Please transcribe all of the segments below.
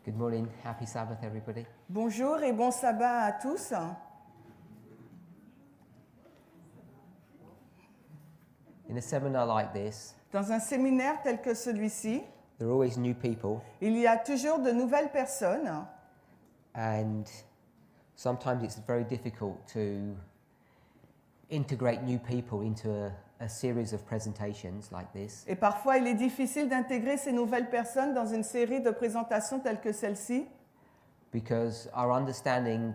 Good morning, happy Sabbath everybody. Bonjour et bon sabbat à tous. In a seminar like this, Dans un séminaire tel que celui-ci, there are always new people il y a toujours de nouvelles personnes and sometimes it's very difficult to integrate new people into a series of presentations like this. et parfois il est difficile d'intégrer ces nouvelles personnes dans une série de présentations telles que celle-ci Because our understanding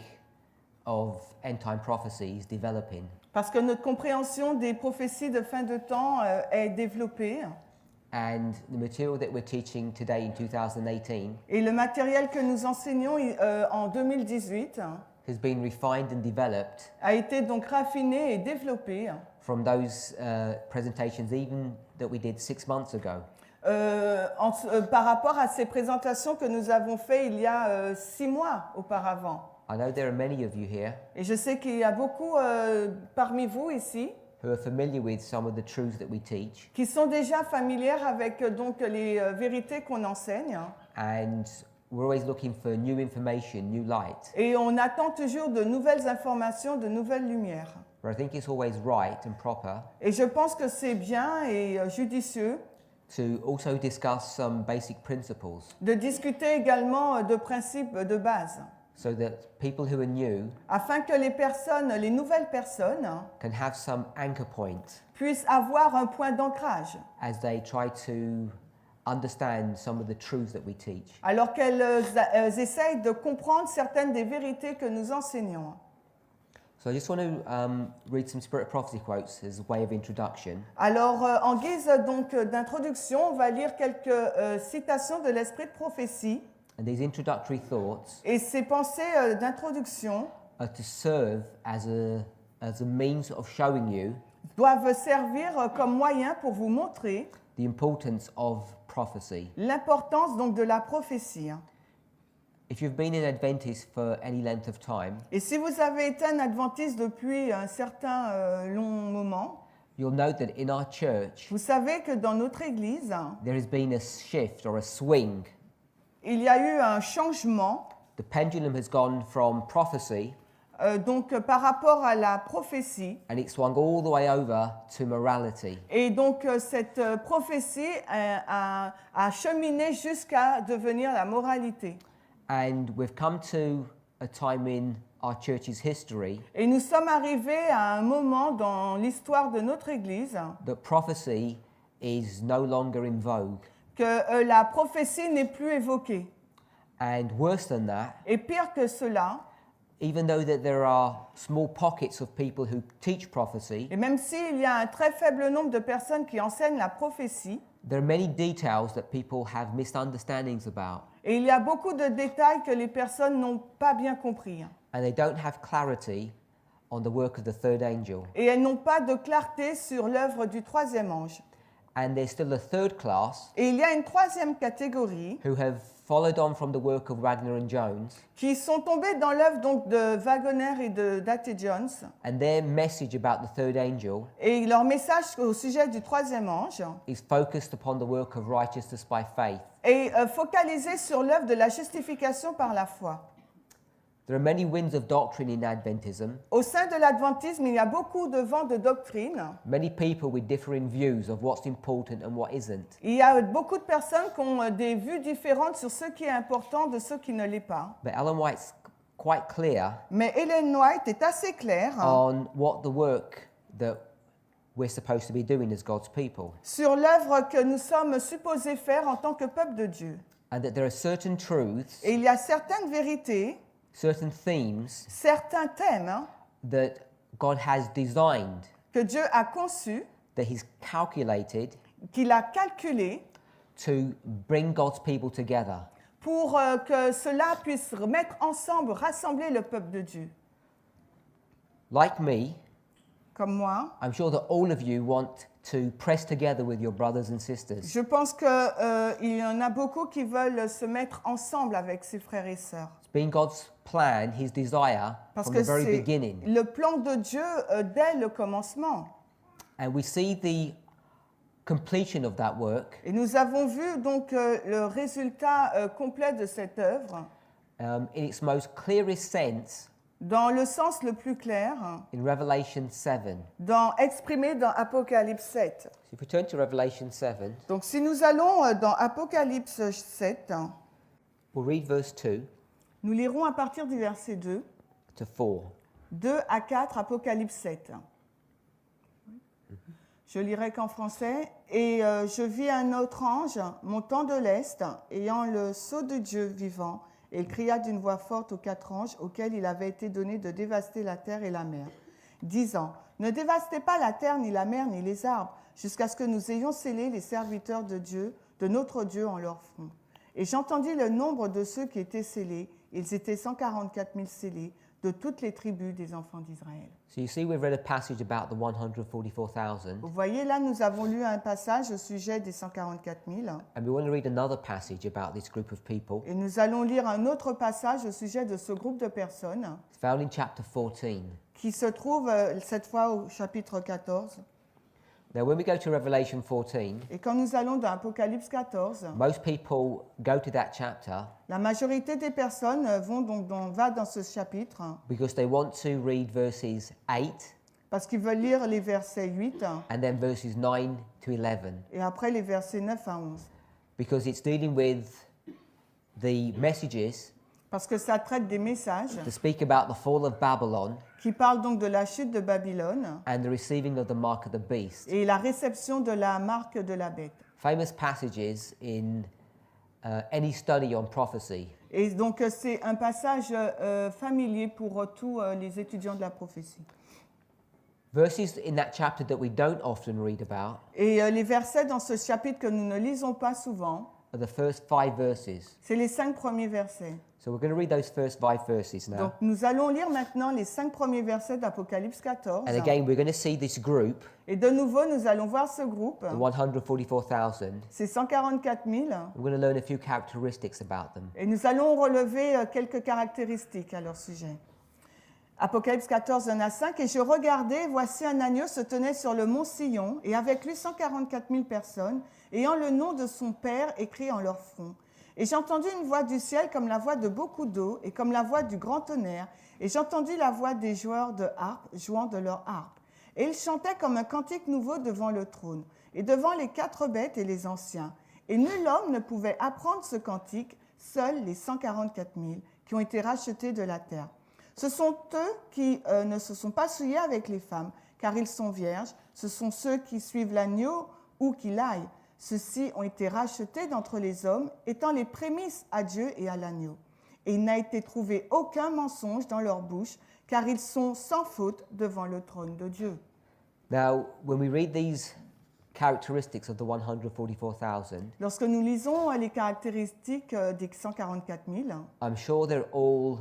of end-time prophecy is developing. parce que notre compréhension des prophéties de fin de temps est développée And the material that we're teaching today in 2018 et le matériel que nous enseignons en 2018 has been refined and developed a été donc raffiné et développé from those presentations even that we did 6 months ago. Par rapport à ces présentations que nous avons faites il y a 6 mois auparavant. I know there are many of you here Et je sais qu'il y a beaucoup parmi vous ici who are familiar with some of the truths that we teach, qui sont déjà familières avec donc les vérités qu'on enseigne. and we're always looking for new information, new light. Et on attend toujours de nouvelles informations, de nouvelles lumières. But I think it's always right and proper Et je pense que c'est bien et judicieux to also discuss some basic principles de discuter également de principes de base, so that people who are new afin que les nouvelles personnes, can have some anchor point puissent avoir un point d'ancrage, as they try to understand some of the truths that we teach. alors qu'elles essayent de comprendre certaines des vérités que nous enseignons. So I just want to read some Spirit of Prophecy quotes as a way of introduction. Alors, en guise donc d'introduction, on va lire quelques citations de l'Esprit de prophétie. And these introductory thoughts Et ces pensées d'introduction are to serve as a means of showing you doivent servir comme moyen pour vous montrer the importance of prophecy. l'importance donc de la prophétie. If you've been an Adventist for any length of time, Et si vous avez été un adventiste depuis un certain long moment, you'll note that in our church vous savez que dans notre Église, there has been a shift or a swing. il y a eu un changement The pendulum has gone from prophecy donc par rapport à la prophétie. and it swung all the way over to morality. Et donc cette prophétie a cheminé jusqu'à devenir la moralité. And we've come to a time in our church's history Et nous sommes arrivés à un moment dans l'histoire de notre Église that prophecy is no longer in vogue. que la prophétie n'est plus évoquée. And worse than that, Et pire que cela, even though that there are small pockets of people who teach prophecy, et même s'il y a un très faible nombre de personnes qui enseignent la prophétie, there are many details that people have misunderstandings about, et il y a beaucoup de détails que les personnes n'ont pas bien compris. and they don't have clarity on the work of the third angel. Et elles n'ont pas de clarté sur l'œuvre du troisième ange. And there's still a third class Et il y a une troisième catégorie who have followed on from the work of Wagner and Jones, qui sont tombées dans l'œuvre donc de Wagner et de Date Jones. and their message about the third angel Et leur message au sujet du troisième ange is focused upon the work of righteousness by faith. est focalisé sur l'œuvre de la justification par la foi. There are many winds of doctrine in Adventism, Au sein de l'adventisme, il y a beaucoup de vents de doctrine. many people with differing views of what's important and what isn't. Il y a beaucoup de personnes qui ont des vues différentes sur ce qui est important de ce qui ne l'est pas. But Ellen White's quite clear Mais Ellen White est assez claire on what the work that we're supposed to be doing as God's people, sur l'œuvre que nous sommes supposés faire en tant que peuple de Dieu. and that there are certain truths, Et il y a certaines vérités, certain themes certains thèmes that God has designed, que Dieu a conçus, that He's calculated qu'il a calculés to bring God's people together. pour que cela puisse mettre ensemble, rassembler le peuple de Dieu. Like me, Comme moi, I'm sure that all of you want to press together with your brothers and sisters. je pense qu'il y en a beaucoup qui veulent se mettre ensemble avec ses frères et sœurs. It's been God's plan, His desire Parce from que the very c'est beginning. le plan de Dieu dès le commencement. And we see the completion of that work Et nous avons vu donc le résultat complet de cette œuvre in its most clearest sense dans le sens le plus clair, in Revelation 7. exprimé dans Apocalypse 7. So if we turn to Revelation 7, Donc si nous allons dans Apocalypse 7, we'll read verse 2 nous lirons à partir du verset 2, to 4. 2 à 4, Apocalypse 7. Je lirai qu'en français. Et je vis un autre ange montant de l'est, ayant le sceau de Dieu vivant, et il cria d'une voix forte aux 4 anges auxquels il avait été donné de dévaster la terre et la mer, disant, ne dévastez pas la terre, ni la mer, ni les arbres, jusqu'à ce que nous ayons scellé les serviteurs de Dieu, de notre Dieu en leur front. Et j'entendis le nombre de ceux qui étaient scellés. Ils étaient 144 000 scellés de toutes les tribus des enfants d'Israël. So you see, we've read a passage about the 144,000, Vous voyez, là, nous avons lu un passage au sujet des 144 000. and we want to read another passage about this group of people. Et nous allons lire un autre passage au sujet de ce groupe de personnes It's found in chapter 14. qui se trouve cette fois au chapitre 14. Now, when we go to Revelation 14, Et quand nous allons dans Apocalypse 14, most people go to that chapter la majorité des personnes va dans ce chapitre because they want to read verses 8 parce qu'ils veulent lire les versets 8 and then verses 9 to 11, et après les versets 9 à 11. because it's dealing with the messages Parce que ça traite des messages to speak about the fall of Babylon qui parlent donc de la chute de Babylone and the receiving of the mark of the beast. et la réception de la marque de la bête. Famous passages in any study on prophecy. Et donc c'est un passage familier pour tous les étudiants de la prophétie. Verses in that chapter that we don't often read about Et les versets dans ce chapitre que nous ne lisons pas souvent, are the first 5 verses. c'est les 5 premiers versets. So we're going to read those first 5 verses now. Donc nous allons lire maintenant les 5 premiers versets d'Apocalypse 14. And again, we're going to see this group, Et de nouveau, nous allons voir ce groupe, the 144,000. c'est 144 000, We're going to learn a few characteristics about them. et nous allons relever quelques caractéristiques à leur sujet. Apocalypse 14, 1 à 5, et je regardais, voici un agneau se tenait sur le mont Sion, et avec lui 144 000 personnes, ayant le nom de son Père écrit en leur front. Et j'entendis une voix du ciel comme la voix de beaucoup d'eau, et comme la voix du grand tonnerre, et j'entendis la voix des joueurs de harpe jouant de leur harpe. Et ils chantaient comme un cantique nouveau devant le trône, et devant les 4 bêtes et les anciens. Et nul homme ne pouvait apprendre ce cantique, seuls les 144 000 qui ont été rachetés de la terre. Ce sont eux qui ne se sont pas souillés avec les femmes, car ils sont vierges. Ce sont ceux qui suivent l'agneau ou qui l'aillent. Ceux-ci ont été rachetés d'entre les hommes, étant les prémices à Dieu et à l'agneau. Et il n'a été trouvé aucun mensonge dans leur bouche, car ils sont sans faute devant le trône de Dieu. Now, when we read these characteristics of the 144,000, Lorsque nous lisons les caractéristiques des 144 000, I'm sure they're all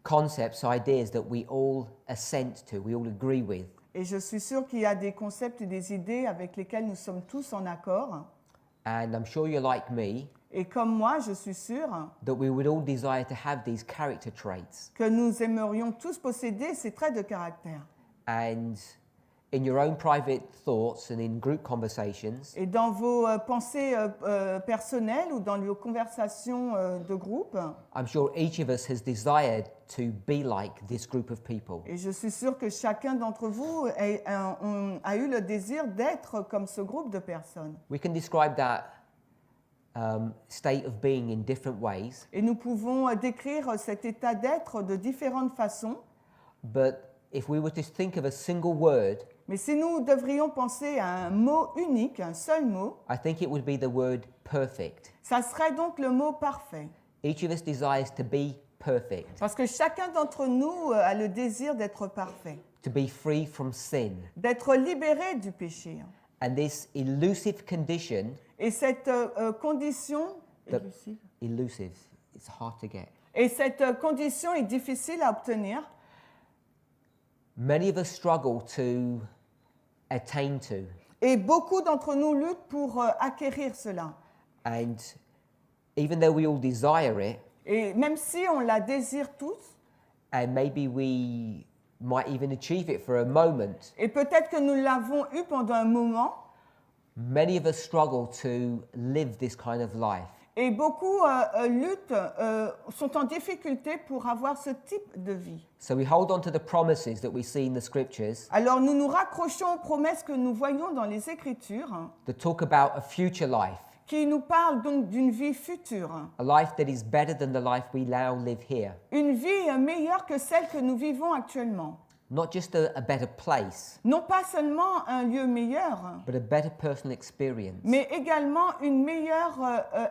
concepts, ideas that we all assent to, we all agree with. et je suis sûre qu'il y a des concepts et des idées avec lesquels nous sommes tous en accord. And I'm sure you're like me, Et comme moi, je suis sûre that we would all desire to have these character traits. que nous aimerions tous posséder ces traits de caractère. And in your own private thoughts and in group conversations, Et dans vos pensées personnelles ou dans vos conversations de groupe, I'm sure each of us has desired to be like this group of people. et je suis sûre que chacun d'entre vous a eu le désir d'être comme ce groupe de personnes. We can describe that state of being in different ways, Et nous pouvons décrire cet état d'être de différentes façons, but if we were to think of a single word, mais si nous devrions penser à un mot unique, un seul mot, I think it would be the word perfect. ça serait donc le mot parfait. Each of us desires to be perfect, Parce que chacun d'entre nous a le désir d'être parfait, to be free from sin. d'être libéré du péché. And this elusive condition, Et cette condition elusive, it's hard to get. et cette condition est difficile à obtenir. Many of us struggle to attain to. Et beaucoup d'entre nous luttent pour acquérir cela. And even though we all desire it, Et même si on la désire tous, and maybe we might even achieve it for a moment, et peut-être que nous l'avons eu pendant un moment, Many of us struggle to live this kind of life. Et beaucoup luttent, sont en difficulté pour avoir ce type de vie. So we hold on to the promises that we see in the scriptures Alors nous nous raccrochons aux promesses que nous voyons dans les Écritures, that talk about a future life, qui nous parlent donc d'une vie future, a life that is better than the life we now live here. une vie meilleure que celle que nous vivons actuellement. Not just a better place, Non pas seulement un lieu meilleur, but a better personal experience. mais également une meilleure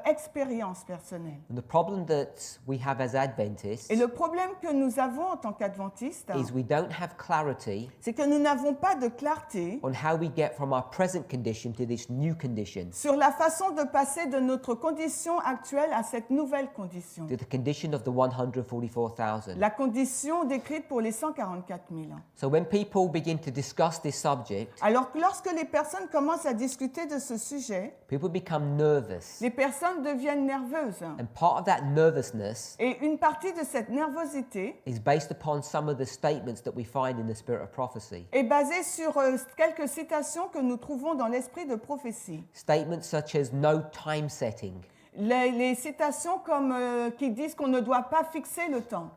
expérience personnelle. And the problem that we have as Adventists Et le problème que nous avons en tant qu'adventistes, is we don't have clarity c'est que nous n'avons pas de clarté on how we get from our present condition to this new condition, sur la façon de passer de notre condition actuelle à cette nouvelle condition. to the condition of the 144,000. La condition décrite pour les 144 000. So when people begin to discuss this subject, Alors que lorsque les personnes commencent à discuter de ce sujet, people become nervous. les personnes deviennent nerveuses. And part of that nervousness Et une partie de cette nervosité is based upon some of the statements that we find in the spirit of prophecy. est basée sur quelques citations que nous trouvons dans l'esprit de prophétie. Statements such as no time setting, Les citations comme, qui disent qu'on ne doit pas fixer le temps.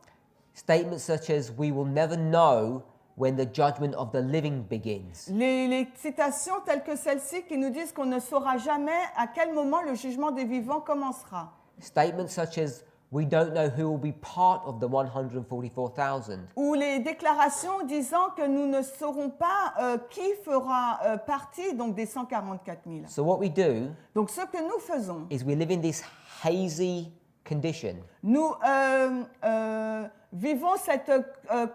statements such as we will never know when the judgment of the living begins. Les citations telles que celle-ci qui nous disent qu'on ne saura jamais à quel moment le jugement des vivants commencera. Statements such as we don't know who will be part of the 144,000. Ou les déclarations disant que nous ne saurons pas qui fera partie donc, des 144 000. So what we do Donc ce que nous faisons, is we live in this hazy condition nous vivons cette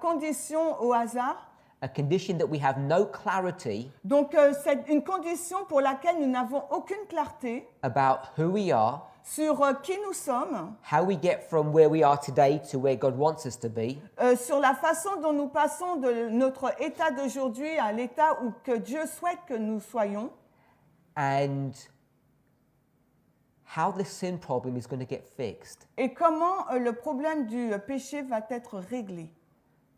condition au hasard. a condition that we have no clarity Donc c'est une condition pour laquelle nous n'avons aucune clarté about who we are, sur qui nous sommes, how we get from where we are today to where God wants us to be, sur la façon dont nous passons de notre état d'aujourd'hui à l'état où que Dieu souhaite que nous soyons, and how the sin problem is going to get fixed. et comment le problème du péché va être réglé.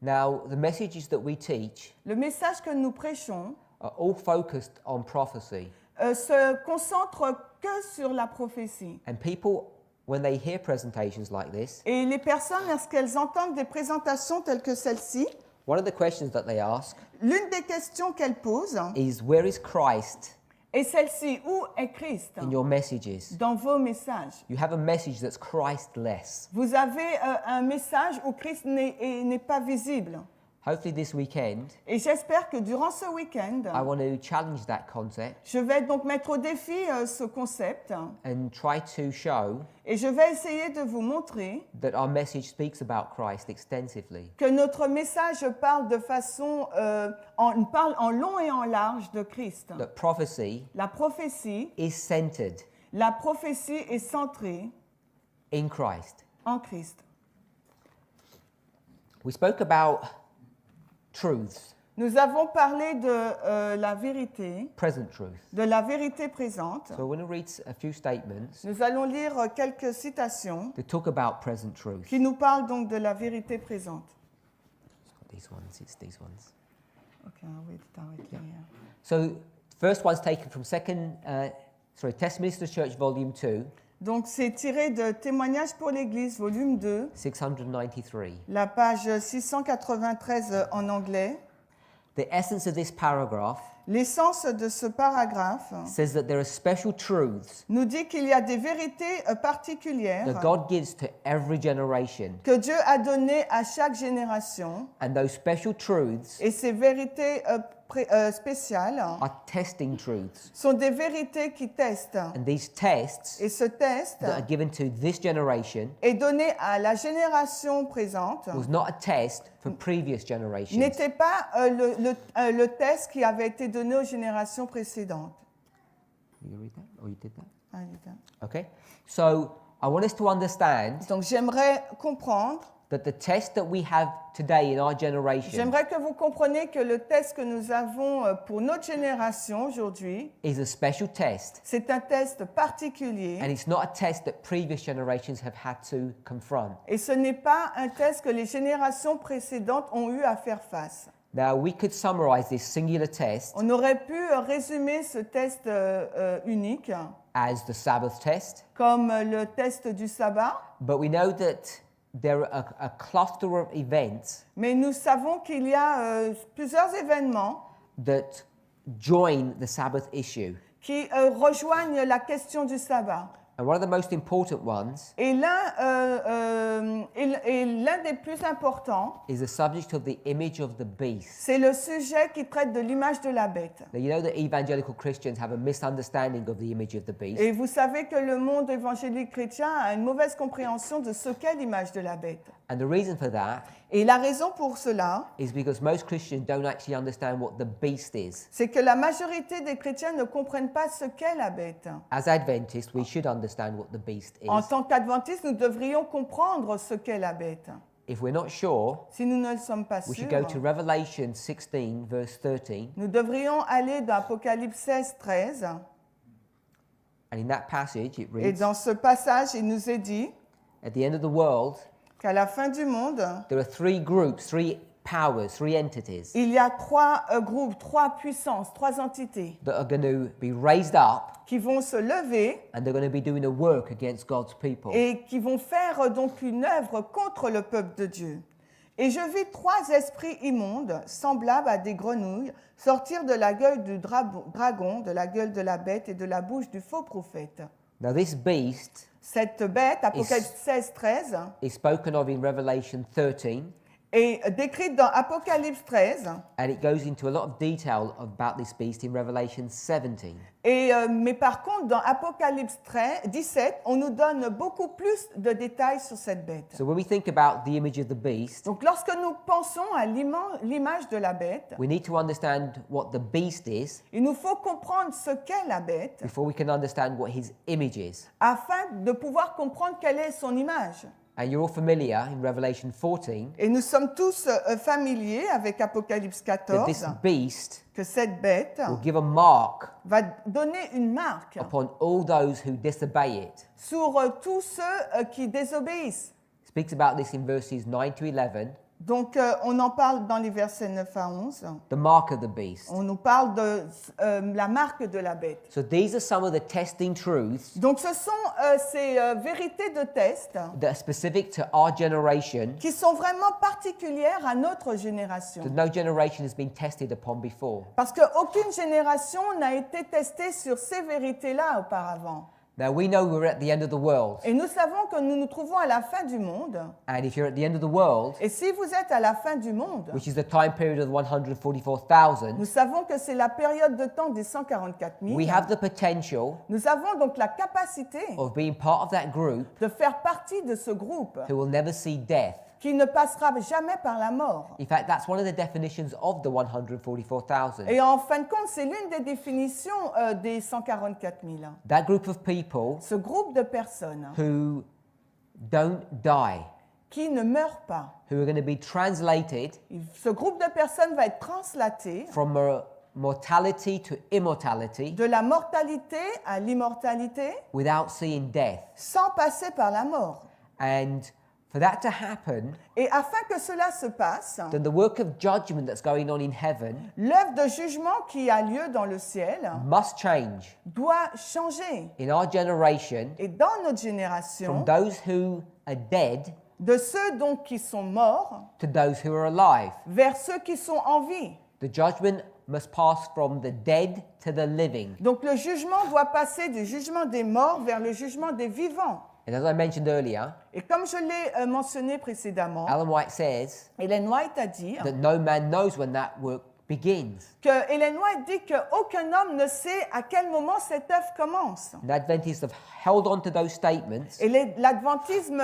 Now, the messages that we teach Le message que nous prêchons are all focused on prophecy. se concentre que sur la prophétie. And people, when they hear presentations like this, Et les personnes, lorsqu'elles entendent des présentations telles que celle-ci, one of the questions that they ask l'une des questions qu'elles posent is, where is Christ est celle-ci. Où est Christ in your messages? dans vos messages? You have a message that's Christ-less. Vous avez un message où Christ n'est pas visible. Hopefully this weekend, Et j'espère que durant ce week-end, I want to challenge that concept je vais donc mettre au défi ce concept and try to show et je vais essayer de vous montrer that our message speaks about Christ extensively. que notre message parle de façon, parle en long et en large de Christ. That prophecy La prophétie is centered est centrée in Christ. en Christ. We spoke about truths, Nous avons parlé de la vérité, present truth. de la vérité présente. So I want to read a few statements Nous allons lire quelques citations that talk about present truth. qui nous parlent donc de la vérité présente. These ones, it's these ones. Ok, oui, directly, yeah. So first one's taken from Tess Ministers Church Volume 2, Donc c'est tiré de Témoignages pour l'Église, volume 2, 693. la page 693 en anglais. The essence of this paragraph L'essence de ce paragraphe says that there are special truths nous dit qu'il y a des vérités particulières that God gives to every generation. que Dieu a données à chaque génération. And those special truths Et ces vérités spéciales are testing truths. sont des vérités qui testent. And these tests Et ce test that are given to this generation est donné à la génération présente. was not a test for previous generations. N'était pas le test qui avait été donné aux générations précédentes. You read that? Or you did that? Ah, Okay. So I want us to understand donc j'aimerais comprendre, that the test that we have today in our generation j'aimerais que vous compreniez que le test que nous avons pour notre génération aujourd'hui, is a special test. c'est un test particulier And it's not a test that previous generations have had to confront. et ce n'est pas un test que les générations précédentes ont eu à faire face. Now, we could summarize this singular test On aurait pu résumer ce test unique as the Sabbath test, comme le test du sabbat, but we know that there are a cluster of events mais nous savons qu'il y a plusieurs événements that join the Sabbath issue. qui rejoignent la question du sabbat. And one of the most important ones Et l'un des plus importants, is the subject of the image of the beast. c'est le sujet qui traite de l'image de la bête. Now, you know that evangelical Christians have a misunderstanding of the image of the beast. Et vous savez que le monde évangélique chrétien a une mauvaise compréhension de ce qu'est l'image de la bête. And the reason for that Et la raison pour cela, is because most Christians don't actually understand what the beast is. c'est que la majorité des chrétiens ne comprennent pas ce qu'est la bête. As Adventists, we should understand what the beast En is. tant qu'adventistes, nous devrions comprendre ce qu'est la bête. If we're not sure, Si nous ne le sommes pas we should sûrs, go to Revelation 16, verse 13. nous devrions aller dans Apocalypse 16, 13. And in that passage, it Et reads, dans ce passage, il nous est dit at the end of the world, qu'à la fin du monde, there are three groups, three powers, three entities il y a trois groupes, trois puissances, trois entités that are going to be raised up qui vont se lever and they're going to be doing a work against God's people. et qui vont faire donc une œuvre contre le peuple de Dieu. Et je vis trois esprits immondes, semblables à des grenouilles, sortir de la gueule du dragon, de la gueule de la bête et de la bouche du faux prophète. Now, this beast Cette bête, Apocalypse 16, 13, is spoken of in Revelation 13, est décrite dans Apocalypse 13, and it goes into a lot of detail about this beast in Revelation 17. mais par contre, dans Apocalypse 17, on nous donne beaucoup plus de détails sur cette bête. So when we think about the image of the beast, Donc, lorsque nous pensons à l'image de la bête, we need to understand what the beast is il nous faut comprendre ce qu'est la bête before we can understand what his image is. afin de pouvoir comprendre quelle est son image. And you're all familiar in Revelation 14 Et nous sommes tous familiers avec Apocalypse that 14 this beast que cette bête will give a mark va donner une marque upon all those who disobey it. sur tous ceux qui désobéissent. It speaks about this in verses 9 to 11, Donc, on en parle dans les versets 9 à 11. the mark of the beast. On nous parle de la marque de la bête. So these are some of the testing truths Donc, ce sont ces vérités de test that are specific to our generation qui sont vraiment particulières à notre génération. that no generation has been tested upon before. Parce qu'aucune génération n'a été testée sur ces vérités-là auparavant. Now we know we're at the end of the world, Et nous savons que nous nous trouvons à la fin du monde. and if you're at the end of the world, Et si vous êtes à la fin du monde, which is the time period of 144,000, nous savons que c'est la période de temps des 144 000. we have the potential Nous avons donc la capacité of being part of that group de faire partie de ce groupe who will never see death. qui ne passera jamais par la mort. In fact, that's one of the definitions of the 144,000. Et en fin de compte, c'est l'une des définitions des 144 000. That group of people Ce groupe de personnes who don't die, qui ne meurent pas. who are going to be translated Ce groupe de personnes va être translaté from mortality to immortality de la mortalité à l'immortalité without seeing death. sans passer par la mort. And for that to happen, Et afin que cela se passe, then the work of judgment that's going on in heaven l'œuvre de jugement qui a lieu dans le ciel must change doit changer. in our generation Et dans notre from génération, those who are dead de ceux donc qui sont morts to those who are alive. vers ceux qui sont en vie. The judgment must pass from the dead to the living. Donc le jugement doit passer du jugement des morts vers le jugement des vivants. And as I mentioned earlier, Et comme je l'ai mentionné précédemment, Ellen White says Ellen White a dit that no man knows when that work begins. que Ellen White dit qu'aucun homme ne sait à quel moment cette œuvre commence. And Adventists have held on to those statements, Et l'adventisme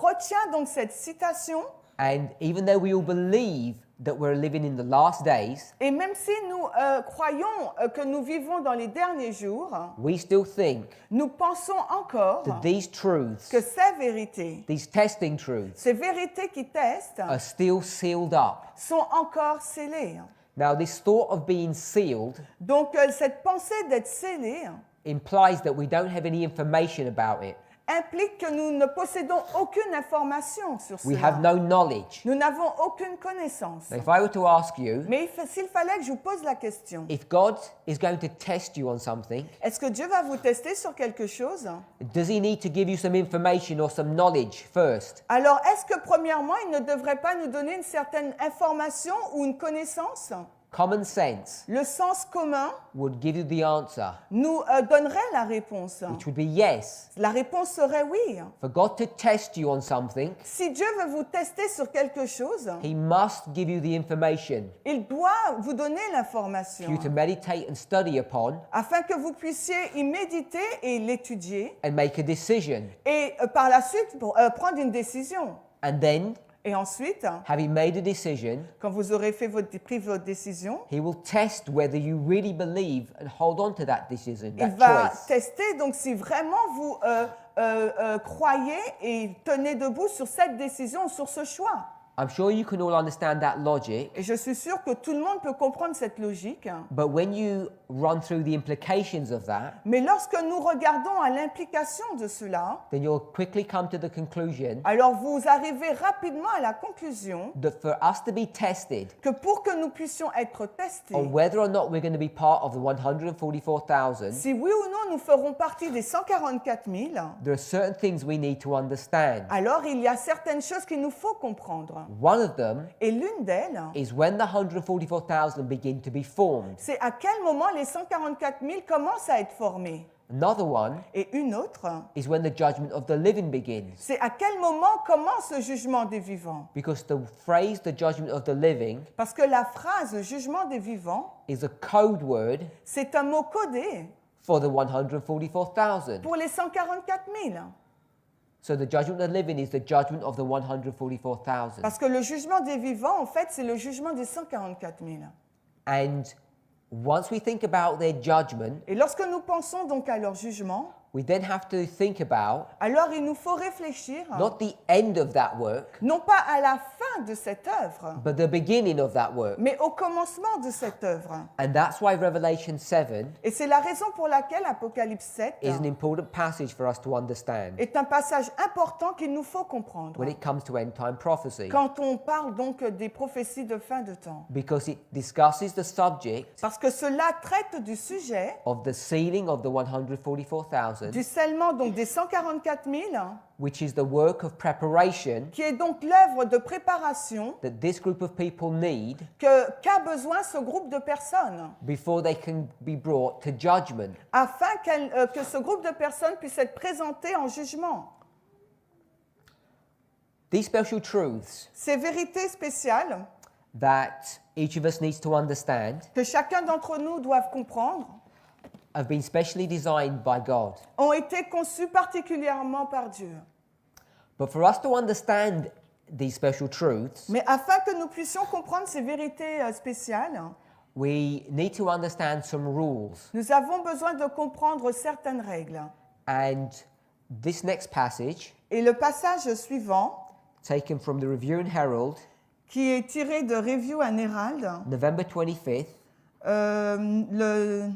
retient donc cette citation. and even though we all believe that we're living in the last days, Et même si nous croyons que nous vivons dans les derniers jours, we still think nous pensons encore that these truths, que ces vérités, these testing truths, ces vérités qui testent, are still sealed up. sont encore scellées. Now, this thought of being sealed Donc cette pensée d'être scellée implies that we don't have any information about it. implique que nous ne possédons aucune information sur We cela. have no knowledge. Nous n'avons aucune connaissance. Now, if I were to ask you, Mais s'il fallait que je vous pose la question, if God is going to test you on something, est-ce que Dieu va vous tester sur quelque chose? does he need to give you some information or some knowledge first? Alors, est-ce que premièrement, il ne devrait pas nous donner une certaine information ou une connaissance? Common sense Le sens commun would give you the answer, nous donnerait la réponse. which would be yes. La réponse serait oui. For God to test you on something, Si Dieu veut vous tester sur quelque chose, he must give you the information il doit vous donner for l'information you to meditate and study upon afin que vous puissiez y méditer et l'étudier and make a decision. et par la suite prendre une décision. And then, Et ensuite, having made a decision, quand vous aurez pris votre décision, he will test whether you really believe and hold on to that decision, il that va choice. tester donc si vraiment vous croyez et tenez debout sur cette décision, sur ce choix. I'm sure you can all understand that logic, Et je suis sûre que tout le monde peut comprendre cette logique. but when you run through the implications of that, Mais lorsque nous regardons à l'implication de cela, then you'll quickly come to the conclusion alors vous arrivez rapidement à la conclusion that for us to be tested que pour que nous puissions être testés, on whether or not we're going to be part of the 144,000, si oui ou non nous ferons partie des 144 000, there are certain things we need to understand. alors il y a certaines choses qu'il nous faut comprendre. One of them Et l'une d'elles, is when the 144,000 begin to be formed. c'est à quel moment les 144 000 commencent à être formés. Another one Et une autre, is when the judgment of the living begins. c'est à quel moment commence le jugement des vivants. Because the phrase, the judgment of the living, Parce que la phrase « jugement des vivants is a code word » c'est un mot codé for the 144,000. pour les 144 000. So the judgment of the living is the judgment of the 144,000. Parce que le jugement des vivants, en fait, c'est le jugement des 144 000. And once we think about their judgment, Et lorsque nous pensons donc à leur jugement, we then have to think about alors il nous faut réfléchir, not the end of that work, non pas à la fin de cette œuvre, but the beginning of that work. mais au commencement de cette œuvre. And that's why Revelation 7 Et c'est la raison pour laquelle Apocalypse 7 is an important passage for us to understand est un passage important qu'il nous faut comprendre when it comes to end time prophecy, quand on parle donc des prophéties de fin de temps. because it discusses the subject Parce que cela traite du sujet of the sealing of the 144,000, du scellement donc des 144 000, which is the work of preparation qui est donc l'œuvre de préparation that this group of people need qu'a besoin ce groupe de personnes, before they can be brought to judgment. afin que ce groupe de personnes puisse être présenté en jugement. These special truths Ces vérités spéciales that each of us needs to understand que chacun d'entre nous doit comprendre have been specially designed by God. ont été conçues particulièrement par Dieu. But for us to understand these special truths, Mais afin que nous puissions comprendre ces vérités spéciales, we need to understand some rules. nous avons besoin de comprendre certaines règles. And this next passage, Et le passage suivant, taken from the Review and Herald, qui est tiré de Review and Herald, November 25th, le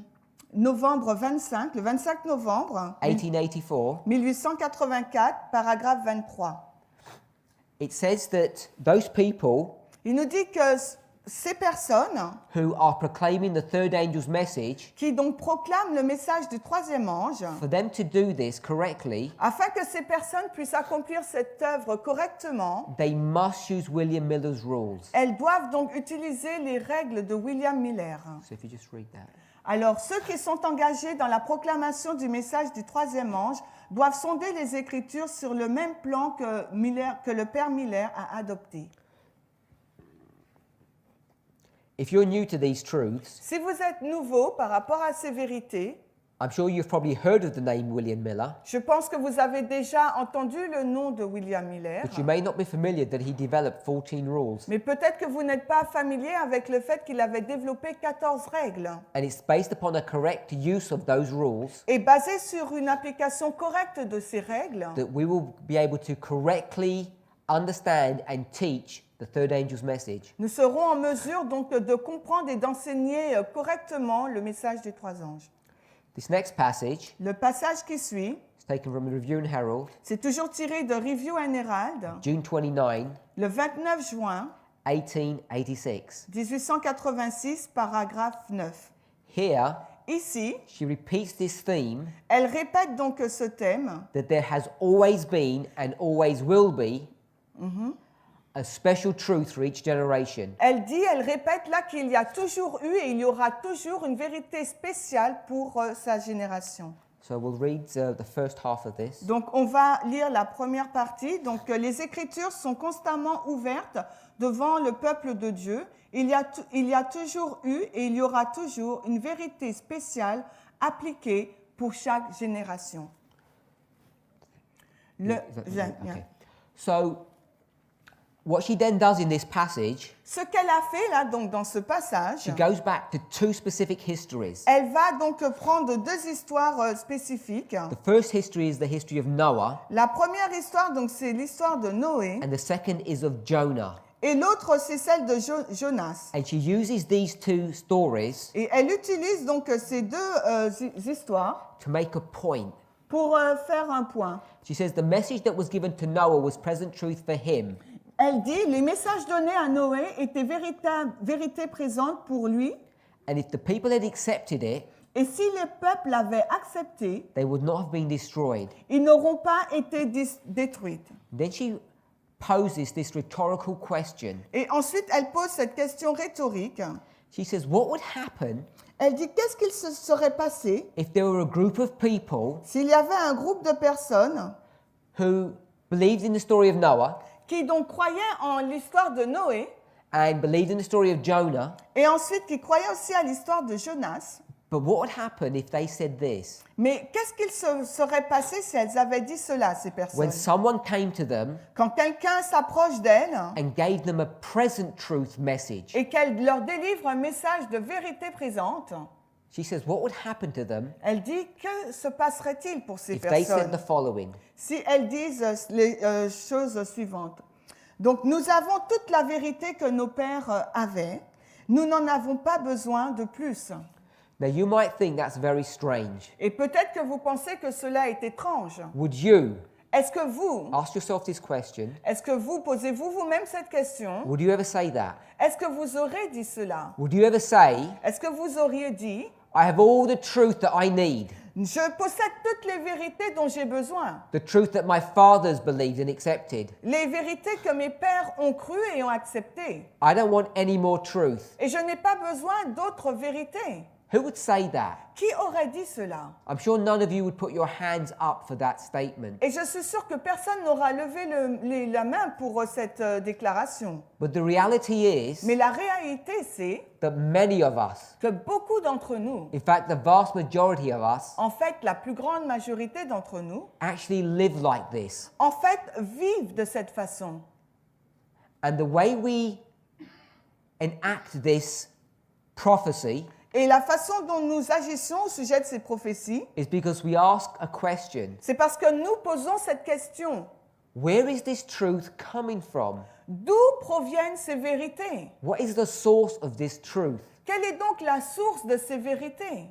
novembre 25, le 25 novembre 1884, 1884, paragraphe 23. it says that those people Il nous dit que ces personnes who are proclaiming the third angel's message, qui donc proclament le message du troisième ange, for them to do this correctly, afin que ces personnes puissent accomplir cette œuvre correctement, they must use William Miller's rules. elles doivent donc utiliser les règles de William Miller. So if you just read that. Alors, ceux qui sont engagés dans la proclamation du message du troisième ange doivent sonder les Écritures sur le même plan que le père Miller a adopté. If you're new to these truths, Si vous êtes nouveau par rapport à ces vérités, I'm sure you've probably heard of the name William Miller, je pense que vous avez déjà entendu le nom de William Miller, but you may not be familiar that he developed 14 rules. mais peut-être que vous n'êtes pas familier avec le fait qu'il avait développé 14 règles. And it's based upon a correct use of those rules Et basé sur une application correcte de ces règles, that we will be able to correctly understand and teach the third angel's message. nous serons en mesure donc de comprendre et d'enseigner correctement le message des trois anges. This next passage Le passage qui suit, is taken from the Review and Herald, C'est toujours tiré de Review and Herald, June 29, le 29 juin 1886. 1886, paragraphe 9. Here, Ici, she repeats this theme elle répète donc ce thème, that there has always been and always will be a special truth for each generation. elle répète là qu'il y a toujours eu et il y aura toujours une vérité spéciale pour sa génération. So we'll read the first half of this. Donc on va lire la première partie. Donc les Écritures sont constamment ouvertes devant le peuple de Dieu. Il y a toujours eu et il y aura toujours une vérité spéciale appliquée pour chaque génération. Okay. So what she then does in this passage, Ce qu'elle a fait là donc dans ce passage, she goes back to two specific histories. elle va donc prendre deux histoires spécifiques. The first history is the history of Noah, La première histoire donc c'est l'histoire de Noé and the second is of Jonah. et l'autre c'est celle de Jonas. And she uses these two stories Et elle utilise donc ces deux histoires to make a point. pour faire un point. She says the message that was given to Noah was present truth for him, Elle dit les messages donnés à Noé étaient vérité présente pour lui. and if the people had accepted it, Et si les peuples l'avaient accepté, they would not have been destroyed. ils n'auront pas été détruits. Then she poses this rhetorical question. Et ensuite, elle pose cette question rhétorique. She says, what would happen Elle dit qu'est-ce qu'il se serait passé if there were a group of people s'il y avait un groupe de personnes who believed in the story of Noah qui donc croyaient en l'histoire de Noé and believed in the story of Jonah, et ensuite qui croyaient aussi à l'histoire de Jonas. but what would happen if they said this? Mais qu'est-ce qu'il se serait passé si elles avaient dit cela, ces personnes? When someone came to them Quand quelqu'un s'approche d'elles and gave them a present truth message, et qu'elle leur délivre un message de vérité présente, she says, what would happen to them elle dit que se passerait-il pour ces if they said personnes the following? si elles disent les choses suivantes. Donc nous avons toute la vérité que nos pères avaient, nous n'en avons pas besoin de plus. Now you might think that's very strange. Et peut-être que vous pensez que cela est étrange. Would you Est-ce que vous, ask yourself this question? posez-vous vous-même cette question? Would you ever say that? Est-ce que vous aurez dit cela? Would you ever say, Est-ce que vous auriez dit, I have all the truth that I need, je possède toutes les vérités dont j'ai besoin, the truth that my fathers believed and accepted. les vérités que mes pères ont crues et ont acceptées, I don't want any more truth. et je n'ai pas besoin d'autres vérités? Who would say that? Qui aurait dit cela? I'm sure none of you would put your hands up for that statement. Et je suis sûre que personne n'aura levé la main pour cette déclaration. But the reality is Mais la réalité, c'est that many of us, que beaucoup d'entre nous, in fact the vast majority of us, en fait la plus grande majorité d'entre nous, actually live like this. en fait vivent de cette façon. And the way we enact this prophecy Et la façon dont nous agissons au sujet de ces prophéties, is because we ask a question. c'est parce que nous posons cette question. Where is this truth coming from? D'où proviennent ces vérités? What is the source of this truth? Quelle est donc la source de ces vérités?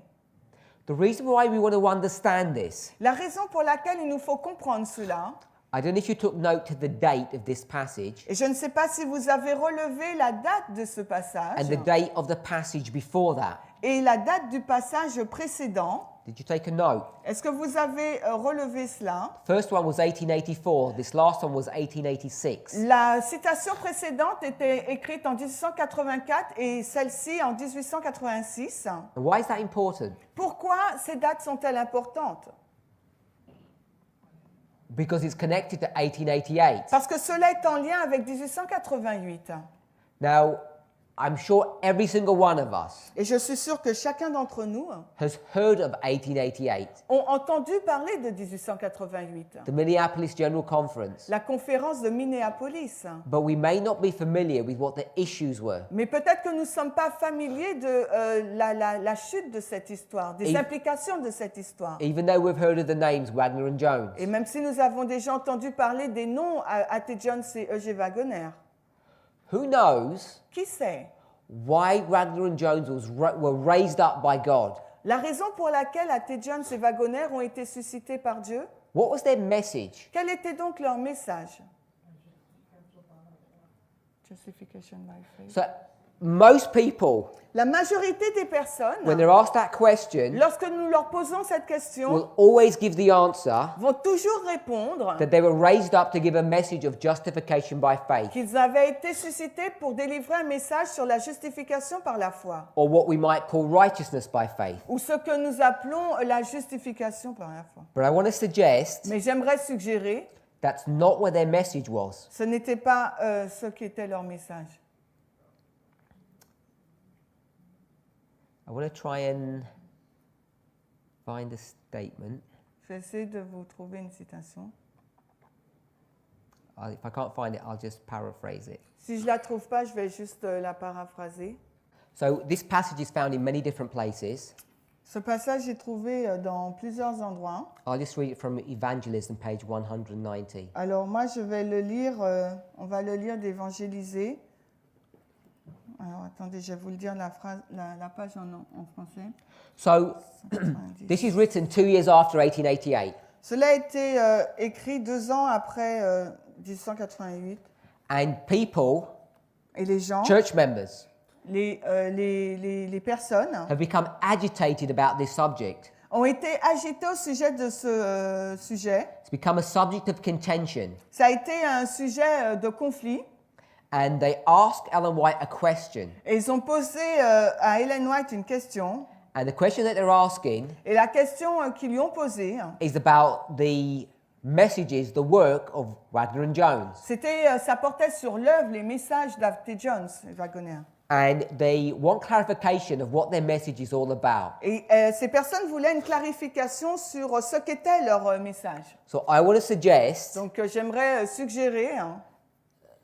The reason why we want to understand this, La raison pour laquelle il nous faut comprendre cela, I don't know if you took note to the date of this passage et je ne sais pas si vous avez relevé la date de ce passage and the date of the passage before that. et la date du passage précédent. Did you take a note? Est-ce que vous avez relevé cela? First one was 1884. This last one was 1886. La citation précédente était écrite en 1884 et celle-ci en 1886. And why is that important? Pourquoi ces dates sont-elles importantes? Because it's connected to 1888. Parce que cela est en lien avec 1888. Now, I'm sure every single one of us Et je suis sûre que chacun d'entre nous has heard of 1888, ont entendu parler de 1888, the Minneapolis General Conference, la conférence de Minneapolis. but we may not be familiar with what the issues were. Mais peut-être que nous ne sommes pas familiers de la chute de cette histoire, des Et- implications de cette histoire. Even though we've heard of the names Wagner and Jones. Et même si nous avons déjà entendu parler des noms A.T. Jones et E.G. Wagoner, Who knows qui sait why Wagner and Jones were raised up by God? la raison pour laquelle A.T. Jones et Wagoner ont été suscités par Dieu? What was their message? Quel était donc leur message? Justification by faith. So most people, La majorité des personnes, when they're asked that question, lorsque nous leur posons cette question, will always give the answer vont toujours répondre that they were raised up to give a message of justification by faith, qu'ils avaient été suscités pour délivrer un message sur la justification par la foi, or what we might call righteousness by faith. ou ce que nous appelons la justification par la foi. But I want to suggest Mais j'aimerais suggérer, that's not what their message was. ce n'était pas ce qu'était leur message. I want to try and find a statement. Je vais essayer de vous trouver une citation. If I can't find it, I'll just paraphrase it. Si je ne la trouve pas, je vais juste la paraphraser. So this passage is found in many different places. Ce passage est trouvé dans plusieurs endroits. I'll just read it from Evangelism, page 190. Alors moi, je vais le lire, on va le lire d'Évangéliser. Alors attendez, je vais vous le dire la page en français. So 190. this is written 2 years after 1888. Cela a été écrit 2 ans après 1888. And people, Et les gens, church members, les personnes have become agitated about this subject. ont été agitées au sujet de ce sujet. It's become a subject of contention. Ça a été un sujet de conflit. And they ask Ellen White a question. Et ils ont posé à Ellen White une question. And the question that they're asking Et la question qu'ils lui ont posée, is about the messages, the work of Wagner and Jones. ça portait sur l'œuvre, les messages d'A.T. Jones et Wagner. And they want clarification of what their message is all about. Et ces personnes voulaient une clarification sur ce qu'était leur message. So I want to suggest Donc j'aimerais suggérer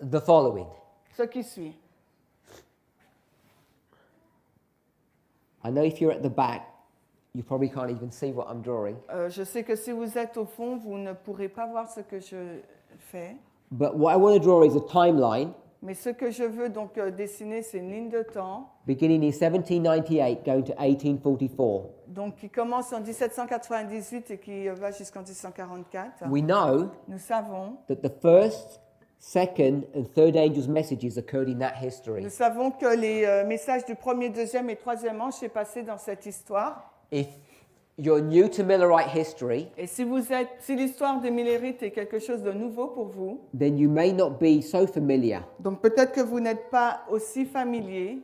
the following. ce qui suit. I know if you're at the back, you probably can't even see what I'm drawing. Je sais que si vous êtes au fond, vous ne pourrez pas voir ce que je fais. But what I want to draw is a timeline Mais ce que je veux donc dessiner, c'est une ligne de temps. beginning in 1798 going to 1844. Donc qui commence en 1798 et qui va jusqu'en 1844. We know Nous savons that the first, second and third angels' messages occurred in that history. Nous savons que les messages du premier, deuxième et troisième ange s'est passé dans cette histoire. If you're new to Millerite history, Et si l'histoire des Millerites est quelque chose de nouveau pour vous, then you may not be so familiar, donc peut-être que vous n'êtes pas aussi familier,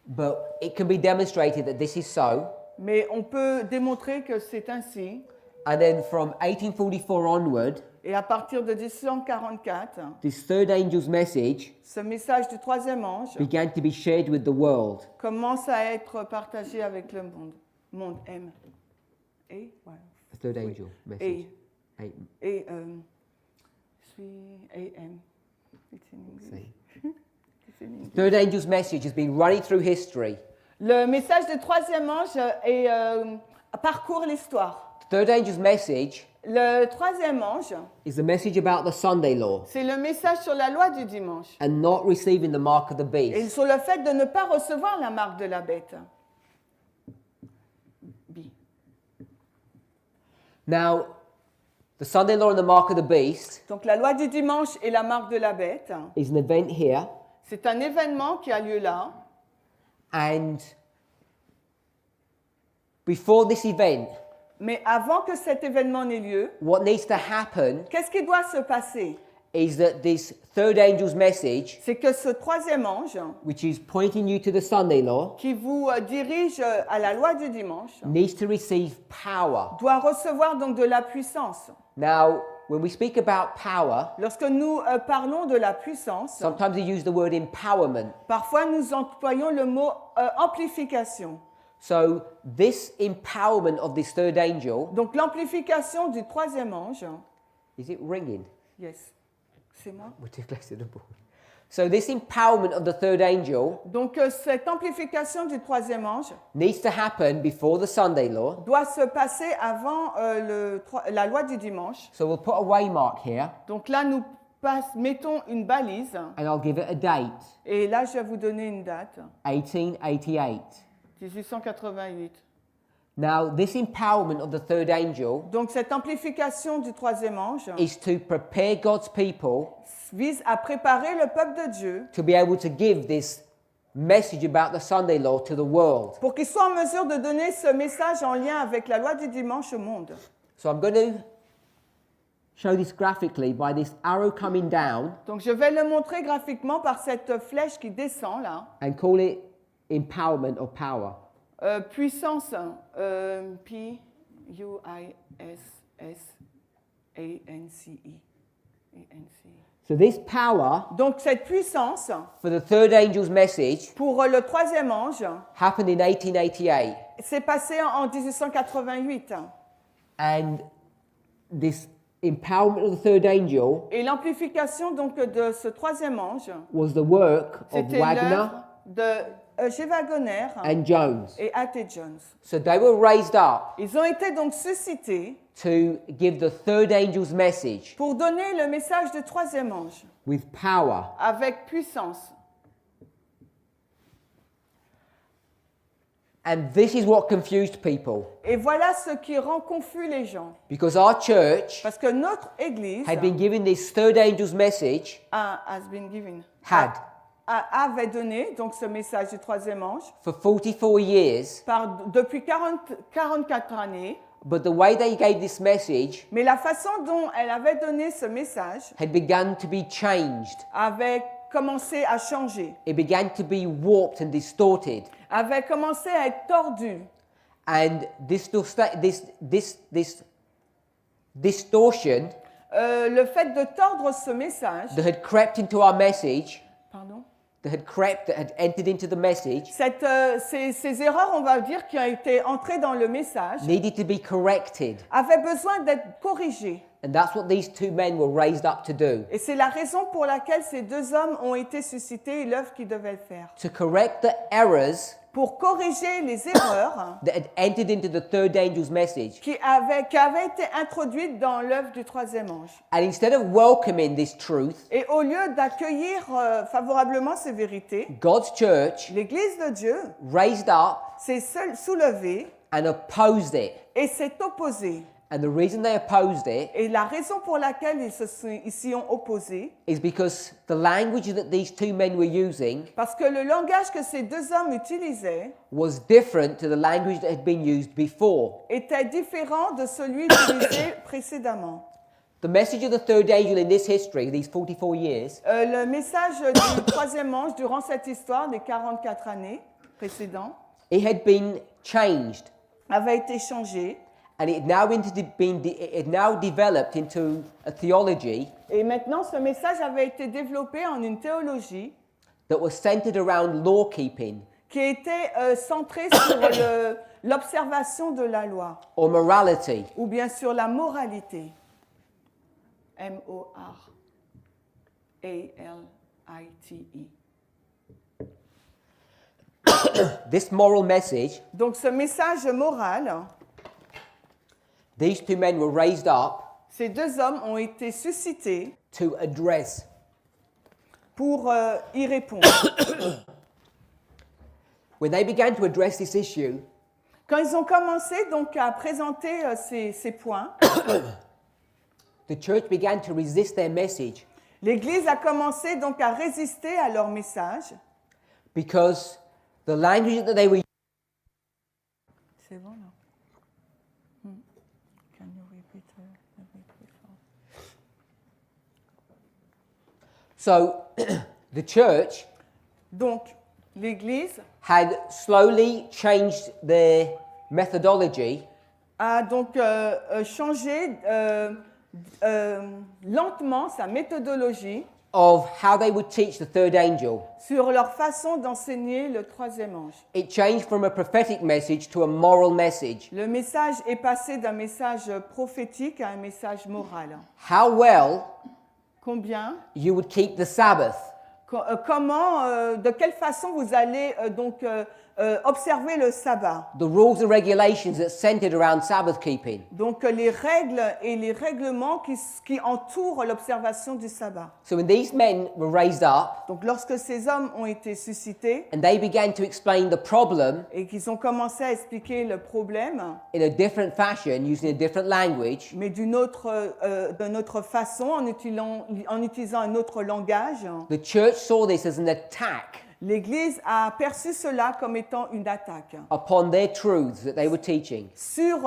but it can be demonstrated that this is so. mais on peut démontrer que c'est ainsi. And then from 1844 onward, Et à partir de 1844, this third angel's message ce message du troisième ange began to be shared with the world. commence à être partagé avec le monde. Monde M. Et, ouais. The third angel message. Eight. Et, AM. It's in English. See. It's in English. Third angel's message has been running through history. Le message du troisième ange parcourt l'histoire. The third angel's message Le troisième ange, is the message about the Sunday law c'est le message sur la loi du dimanche and not receiving the mark of the et beast. sur le fait de ne pas recevoir la marque de la bête. B. Now, the Sunday law and the mark of the beast Donc la loi du dimanche et la marque de la bête, is an event here, c'est un événement qui a lieu là. and before this event, Mais avant que cet événement n'ait lieu, what needs to happen qu'est-ce qui doit se passer? is that this third angel's message, C'est que ce troisième ange, which is pointing you to the Sunday law, qui vous dirige à la loi du dimanche, needs to receive power. doit recevoir donc de la puissance. Now, when we speak about power, Lorsque nous parlons de la puissance, sometimes we use the word empowerment. parfois nous employons le mot amplification. So this empowerment of this third angel, Donc l'amplification du troisième ange, is it ringing? yes, c'est moi. We're too close to the board. So this empowerment of the third angel Donc cette amplification du troisième ange needs to happen before the Sunday law. doit se passer avant la loi du dimanche. So we'll put a waymark here, Donc là nous mettons une balise and I'll give it a date, et là je vais vous donner une date, 1888. 1888. Now, this empowerment of the third angel Donc cette amplification du troisième ange is to prepare God's people vise à préparer le peuple de Dieu to be able to give this message about the Sunday law to the world. pour qu'il soit en mesure de donner ce message en lien avec la loi du dimanche au monde. So I'm going to show this graphically by this arrow coming down Donc je vais le montrer graphiquement par cette flèche qui descend là. and call it empowerment or power. Puissance, P-U-I-S-S-A-N-C-E. So this power Donc cette puissance for the third angel's message pour le troisième ange happened in 1888. s'est passé en 1888. And this empowerment of the third angel Et l'amplification donc de ce troisième ange, was the work of c'était Wagner l'œuvre de G. Wagner and Jones. et A.T. Jones. So they were raised up Ils ont été donc suscités to give the third angel's message pour donner le message du troisième ange with power. avec puissance. And this is what confused people Et voilà ce qui rend confus les gens. because our church Parce que notre Église had been given this third angel's message, avait donné donc ce message du troisième ange for 44 years, depuis 44 années. but the way they gave this message Mais la façon dont elle avait donné ce message had begun to be changed. avait commencé à changer, It began to be warped and distorted. avait commencé à être tordu. And this distortion Le fait de tordre ce message, that had crept into our message, pardon, that had entered into the message, ces erreurs, on va dire, qui ont été entrées dans le message, needed to be corrected. avaient besoin d'être corrigées. And that's what these two men were raised up to do. Et c'est la raison pour laquelle ces deux hommes ont été suscités et l'œuvre qu'ils devaient faire. To correct the errors Pour corriger les erreurs that had entered into the third angel's message. qui avaient été introduites dans l'œuvre du troisième ange. And instead of welcoming this truth, Et au lieu d'accueillir favorablement ces vérités, God's church l'Église de Dieu raised up s'est soulevée and opposed it. et s'est opposée. And the reason they opposed it Et la raison pour laquelle ils s'y ont opposés, is because the language that these two men were using parce que le langage que ces deux hommes utilisaient was different to the language that had been used before. était différent de celui utilisé précédemment. The message of the third angel in this history, these 44 years, Le message du troisième ange durant cette histoire des 44 années précédentes it had been changed. avait été changé. And it had now developed into a theology Et maintenant, ce message avait été développé en une théologie that was centered around law keeping qui était centrée sur l'observation de la loi, or morality. ou bien sur la moralité. M-O-R-A-L-I-T-E. This moral message, Donc ce message moral, these two men were raised up ces deux hommes ont été suscités to address. pour y répondre. When they began to address this issue, Quand ils ont commencé donc à présenter ces points, the church began to resist their message l'Église a commencé donc à résister à leur message. because the language that they were C'est bon là. Can you repeat before? So the church Donc l'Église had slowly changed their methodology a donc changé lentement sa méthodologie of how they would teach the third angel. sur leur façon d'enseigner le troisième ange. It changed from a prophetic message to a moral message. Le message est passé d'un message prophétique à un message moral. How well Combien you would keep the Sabbath. Comment, de quelle façon vous allez donc observer le sabbat. The rules and regulations that centered around Sabbath keeping. Donc les règles et les règlements qui entourent l'observation du sabbat. So when these men were raised up Donc lorsque ces hommes ont été suscités and they began to explain the problem et qu'ils ont commencé à expliquer le problème, in a different fashion, using a different language, mais d'une autre façon, en utilisant un autre langage, the church saw this as an attack l'Église a perçu cela comme étant une attaque upon their truths that they were teaching. sur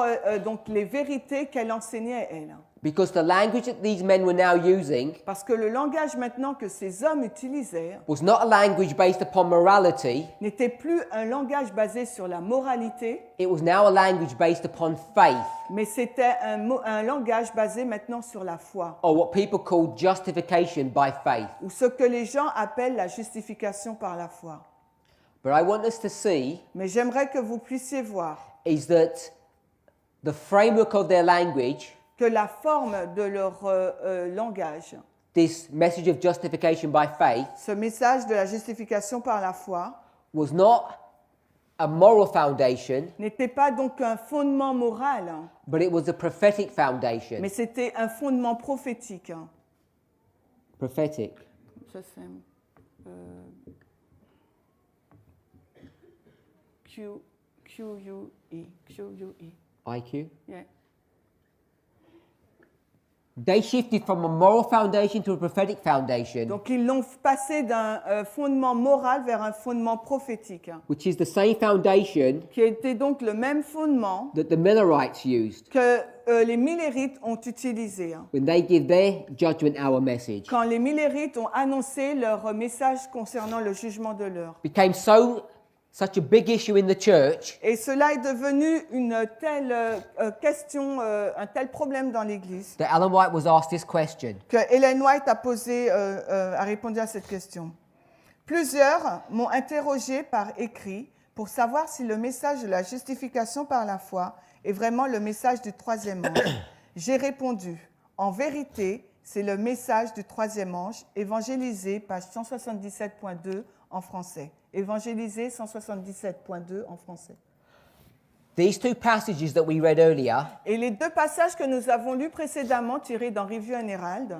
donc les vérités qu'elle enseignait elle. Because the language that these men were now using Parce que le langage maintenant que ces hommes utilisaient was not a language based upon morality, n'était plus un langage basé sur la moralité, it was now a language based upon faith, mais c'était un langage basé maintenant sur la foi, or what people call justification by faith. ou ce que les gens appellent la justification par la foi. But I want us to see Mais j'aimerais que vous puissiez voir is that the framework of their language, que la forme de leur langage, this message of justification by faith, ce message de la justification par la foi, was not a moral foundation, n'était pas donc un fondement moral, but it was a prophetic foundation. mais c'était un fondement prophétique. Prophetic. Ça c'est Q-U-E. IQ. Yeah. They shifted from a moral foundation to a prophetic foundation, Donc ils l'ont passé d'un fondement moral vers un fondement prophétique, which is the same foundation qui était donc le même fondement that the Millerites used que les Millérites ont utilisé. when they give their judgment hour message. Quand les Millérites ont annoncé leur message concernant le jugement de l'heure. Became such a big issue in the church Et cela est devenu une telle question, un tel problème dans l'Église, that Ellen White was asked this question. que Ellen White a répondu à cette question. Plusieurs m'ont interrogé par écrit pour savoir si le message de la justification par la foi est vraiment le message du troisième ange. J'ai répondu, en vérité, c'est le message du troisième ange, évangélisé, page 177.2 en français. Évangélisé 177.2 en français. These two passages that we read earlier, Et les deux passages que nous avons lus précédemment, tirés dans Review and Herald,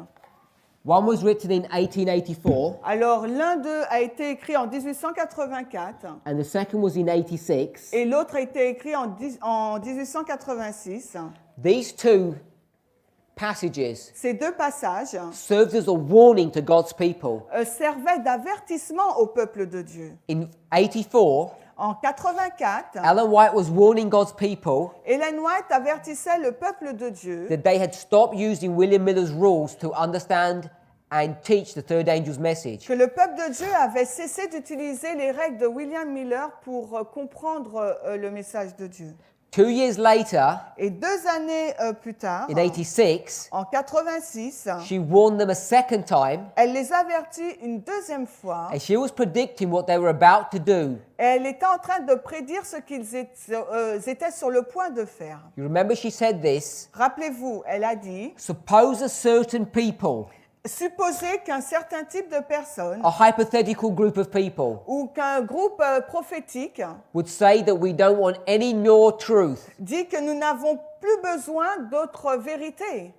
one was written in 1884 alors l'un d'eux a été écrit en 1884 and the second was in 86. et l'autre a été écrit en 1886. These two passages Ces deux passages served as a warning to God's people. servaient d'avertissement au peuple de Dieu. In 84, En 84, Ellen White was warning God's people Ellen White avertissait le peuple de Dieu that they had stopped using William Miller's rules to understand and teach the third angel's message. que le peuple de Dieu avait cessé d'utiliser les règles de William Miller pour comprendre le message de Dieu. 2 years later, Et 2 années plus tard, in 86, en 86, she warned them a second time, elle les avertit une deuxième fois. and she was predicting what they were about to do. Et elle était en train de prédire ce qu'ils étaient sur le point de faire. You remember she said this? Rappelez-vous, elle a dit, Suppose a certain people, supposez qu'un certain type de personnes a hypothetical group of people, ou qu'un groupe prophétique would say that we don't want any more truth. dit que nous n'avons plus besoin d'autres vérités.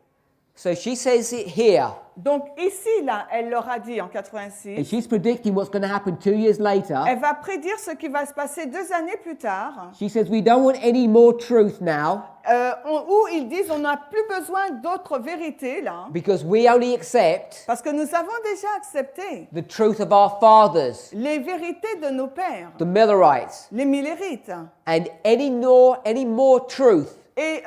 So she says it here, Donc ici, là, elle leur a dit en and 86, she's predicting what's going to happen 2 years later. elle va prédire ce qui va se passer 2 années plus tard, She says we don't want any more truth now où ils disent on n'a plus besoin d'autres vérités, là, because we only accept parce que nous avons déjà accepté the truth of our fathers, les vérités de nos pères, the Millerites, les Millérites. and any more truth Et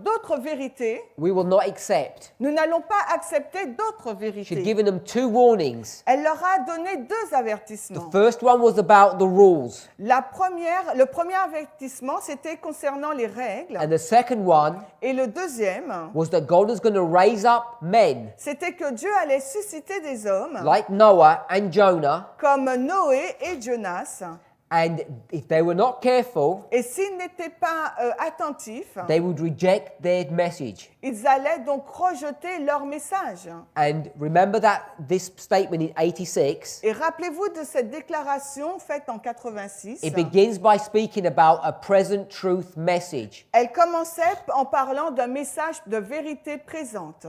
d'autres vérités, we will not accept. nous n'allons pas accepter d'autres She'd vérités. given them 2 warnings. Elle leur a donné 2 The avertissements. first one was about the rules, Le premier avertissement, c'était concernant les règles. and the second one Et le deuxième, was that God was going to raise up men c'était que Dieu allait susciter des hommes like Noah and Jonah, comme Noé et Jonas, And if they were not careful, Et s'ils n'étaient pas attentifs, they would reject their message. ils allaient donc rejeter leur message. And remember that this statement in 86, Et rappelez-vous de cette déclaration faite en 86. it begins by speaking about a present truth message. Elle commençait en parlant d'un message de vérité présente.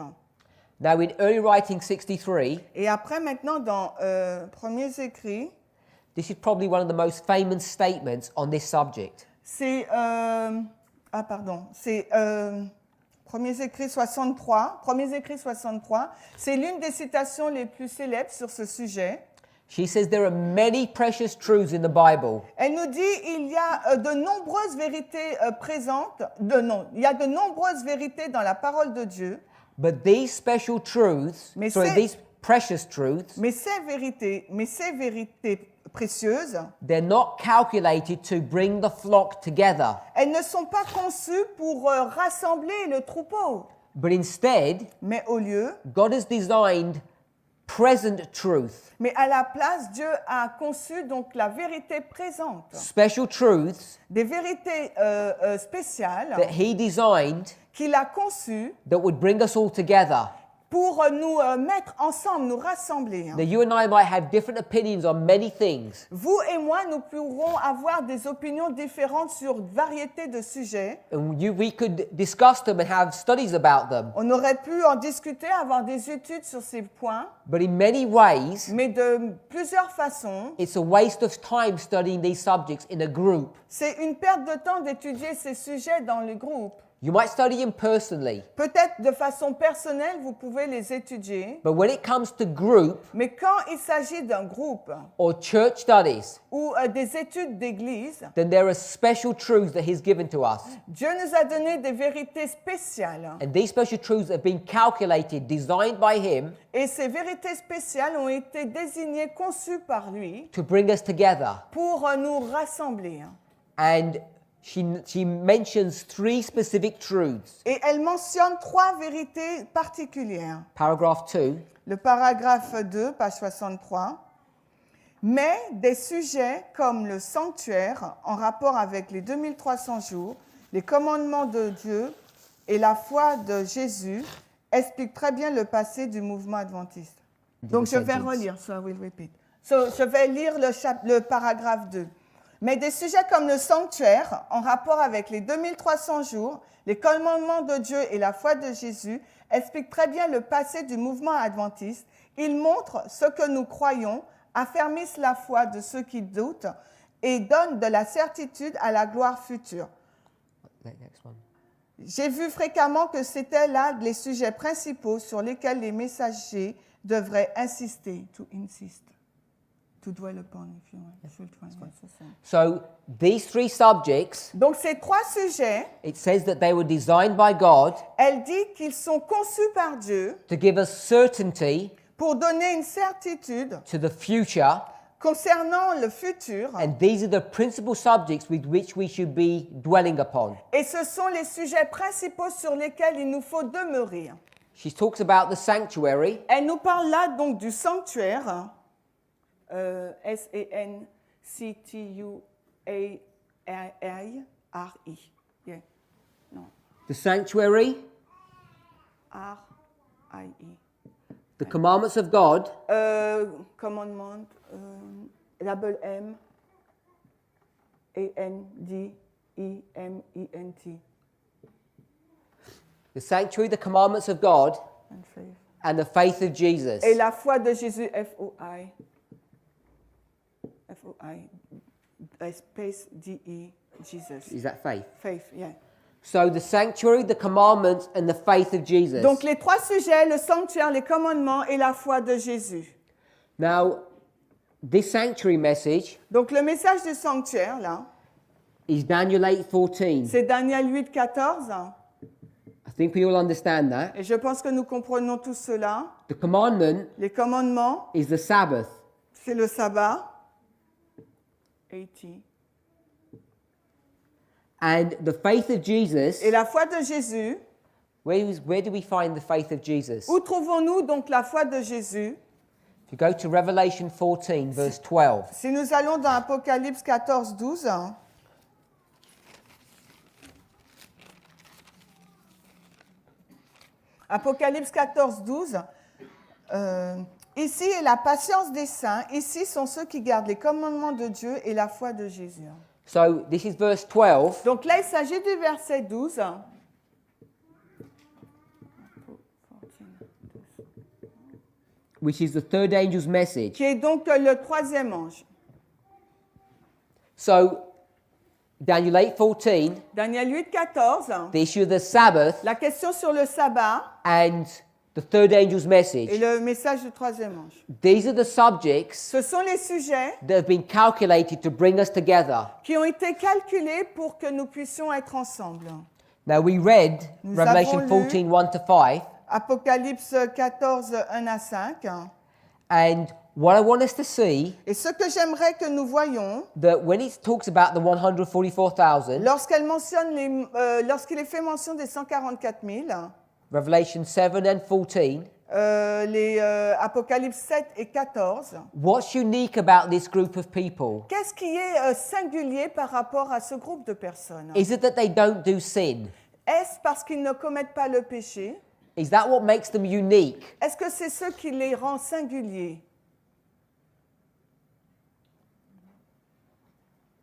Now in early writing 63, Et après, maintenant, dans Premiers Écrits, this is probably one of the most famous statements on this subject. c'est Premiers Écrits 63. Premiers Écrits 63, c'est l'une des citations les plus célèbres sur ce sujet. She says there are many precious truths in the Bible, Elle nous dit il y a de nombreuses vérités présentes, il y a de nombreuses vérités dans la parole de Dieu, but these special truths, Mais sorry, c'est- these precious truths, mais ces vérités précieuses, they're not calculated to bring the flock together, elles ne sont pas conçues pour rassembler le troupeau, but instead, mais au lieu, God has designed present truth, mais à la place, Dieu a conçu donc la vérité présente, special truths des vérités spéciales that He designed qu'il a conçues that would bring us all together. pour nous mettre ensemble, nous rassembler. Now, you and I might have different opinions on many things, Vous et moi, nous pourrons avoir des opinions différentes sur une variété de sujets. and we could discuss them and have studies about them. On aurait pu en discuter, avoir des études sur ces points, But in many ways, mais de plusieurs façons. it's a waste of time studying these subjects in a group. C'est une perte de temps d'étudier ces sujets dans le groupe. You might study them personally, Peut-être de façon personnelle, vous pouvez les étudier, but when it comes to group mais quand il s'agit d'un groupe or church studies, ou des études d'église, then there are special truths that He's given to us. Dieu nous a donné des vérités spéciales. And these special truths have been calculated, designed by Him Et ces vérités spéciales ont été désignées, conçues par lui to bring us together. pour nous rassembler. And she mentions three specific truths. Et elle mentionne 3 vérités particulières. Paragraph 2. Le paragraphe 2, page 63. Mais des sujets comme le sanctuaire, en rapport avec les 2300 jours, les commandements de Dieu et la foi de Jésus, expliquent très bien le passé du mouvement adventiste. Donc je vais relire, so I will repeat. Je vais lire le paragraphe 2. Mais des sujets comme le sanctuaire, en rapport avec les 2300 jours, les commandements de Dieu et la foi de Jésus, expliquent très bien le passé du mouvement adventiste. Ils montrent ce que nous croyons, affermissent la foi de ceux qui doutent et donnent de la certitude à la gloire future. Next one. J'ai vu fréquemment que c'était là les sujets principaux sur lesquels les messagers devraient insister, to insist. To dwell upon, if you want. Full translation. So these three subjects, Donc ces 3 sujets, it says that they were designed by God elle dit qu'ils sont conçus par Dieu to give us certainty pour donner une certitude to the future, concernant le futur. and these are the principal subjects with which we should be dwelling upon. Et ce sont les sujets principaux sur lesquels il nous faut demeurer. She talks about the sanctuary, Elle nous parle là donc du sanctuaire, S-A-N-C-T-U-A-R-I. Yeah. Non, the sanctuary, R-I-E. the commandments of God, Commandment, double M, A-N-D-E-M-E-N-T. the sanctuary, the commandments of God, And faith. and the faith of Jesus. Et la foi de Jésus, F-O-I. F-O-I. Space D-E, Jesus. Is that faith? Faith, yeah. So the sanctuary, the commandments, and the faith of Jesus. Donc les 3 sujets, le sanctuaire, les commandements et la foi de Jésus. Now, this sanctuary message Donc le message du sanctuaire, là, is Daniel 8:14. c'est Daniel 8, 14. I think we all understand that. Et je pense que nous comprenons tout cela. The commandment Les commandements, is the Sabbath. c'est le sabbat. 80. And the faith of Jesus, Et la foi de Jésus. where do we find the faith of Jesus? Où trouvons-nous donc la foi de Jésus? If you go to Revelation 14, verse 12. Si nous allons dans Apocalypse 14, 12, Apocalypse 14, 12, ici est la patience des saints, ici sont ceux qui gardent les commandements de Dieu et la foi de Jésus. So this is verse 12. Donc là, il s'agit du verset 12. Which is the third angel's message. Qui est donc le troisième ange. So, Daniel 8:14, Daniel 8, 14, the issue of the Sabbath la question sur le sabbat and the third angel's et message. le message du troisième ange. These are the subjects Ce sont les sujets that have been calculated to bring us together. qui ont été calculés pour que nous puissions être ensemble. Now we read Nous Revelation avons lu 14, 1 to 5, Apocalypse 14, 1 à 5. and what I want us to see, Et ce que j'aimerais que nous voyions, that when it talks about the 144,000, lorsqu'il est fait mention des 144 000, Revelation 7 and 14, les Apocalypse 7 et 14, what's unique about this group of people? qu'est-ce qui est singulier par rapport à ce groupe de personnes? Is it that they don't do sin? Est-ce parce qu'ils ne commettent pas le péché? Is that what makes them unique? Est-ce que c'est ce qui les rend singuliers?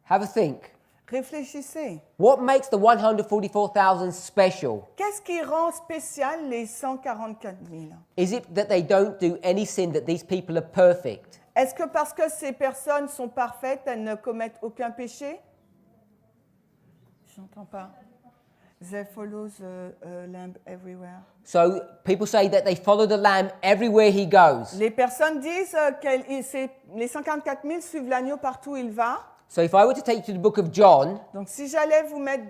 Have a think. Réfléchissez. What makes the 144,000 special? Qu'est-ce qui rend spécial les 144 000? Is it that they don't do any sin, that these people are perfect? Est-ce que parce que ces personnes sont parfaites, elles ne commettent aucun péché? J'entends pas. They follow the lamb everywhere. So people say that they follow the Lamb everywhere he goes. Les personnes disent que les 144 000 suivent l'agneau partout où il va. So if I were to take you to the book of John, Donc si j'allais vous mettre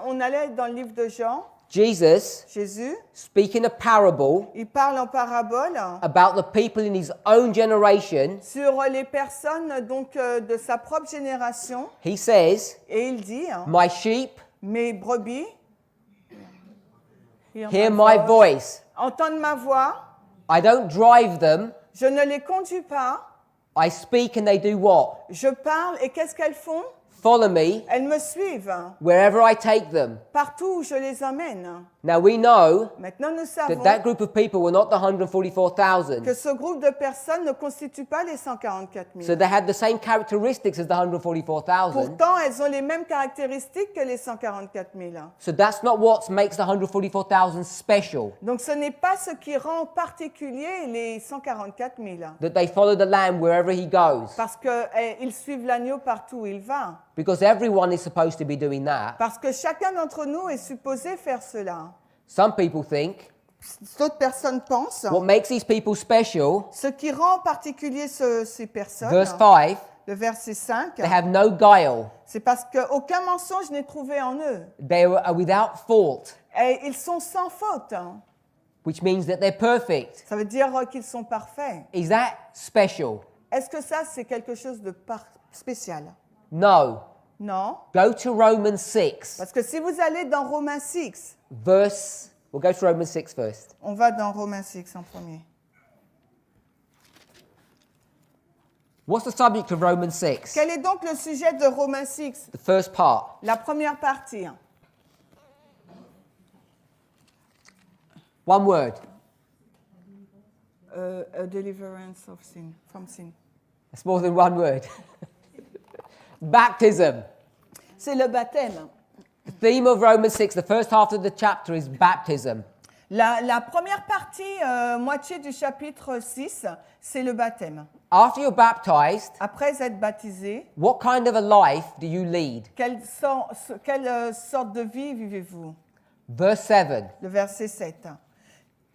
on allait dans le livre de Jean, Jesus, Jésus, speaking a parable il parle en parabole about the people in his own generation, sur les personnes donc de sa propre génération, he says, et il dit, my sheep mes brebis, hear my voice. entendent ma voix, I don't drive them. je ne les conduis pas, I speak and they do what? je parle et qu'est-ce qu'elles font? Follow me Elles me suivent wherever I take them. partout où je les emmène. Now we know Maintenant nous savons that group of people were not the 144,000. que ce groupe de personnes ne constitue pas les 144 000. So they had the same characteristics as the 144,000. Pourtant, elles ont les mêmes caractéristiques que les 144 000. So that's not what makes the 144,000 special. Donc ce n'est pas ce qui rend particulier les 144 000. That they follow the Lamb wherever he goes. Parce qu'ils suivent l'agneau partout où il va. Because everyone is supposed to be doing that. Parce que chacun d'entre nous est supposé faire cela. Some people think D'autres personnes pensent what makes these people special, ce qui rend particulier ces personnes, verse 5, le verset 5, they have no guile. c'est parce qu'aucun mensonge n'est trouvé en eux. They are without fault, Et ils sont sans faute. which means that they're perfect. Ça veut dire qu'ils sont parfaits. Is that special? Est-ce que ça, c'est quelque chose de spécial? No. Non. Go to Romans 6, Parce que si vous allez dans Romains 6, we'll go to Romans 6 first. on va dans Romains 6 en premier. What's the subject of Romans 6? Quel est donc le sujet de Romains 6? The first part. La première partie. One word. A deliverance of sin, from sin. It's more than one word. Baptism. C'est le baptême. The theme of Romans 6, the first half of the chapter is baptism. La première partie, moitié du chapitre 6, c'est le baptême. After you're baptized, Après être baptisé, what kind of a life do you lead? quelle sorte de vie vivez-vous? Verse 7. Le verset 7.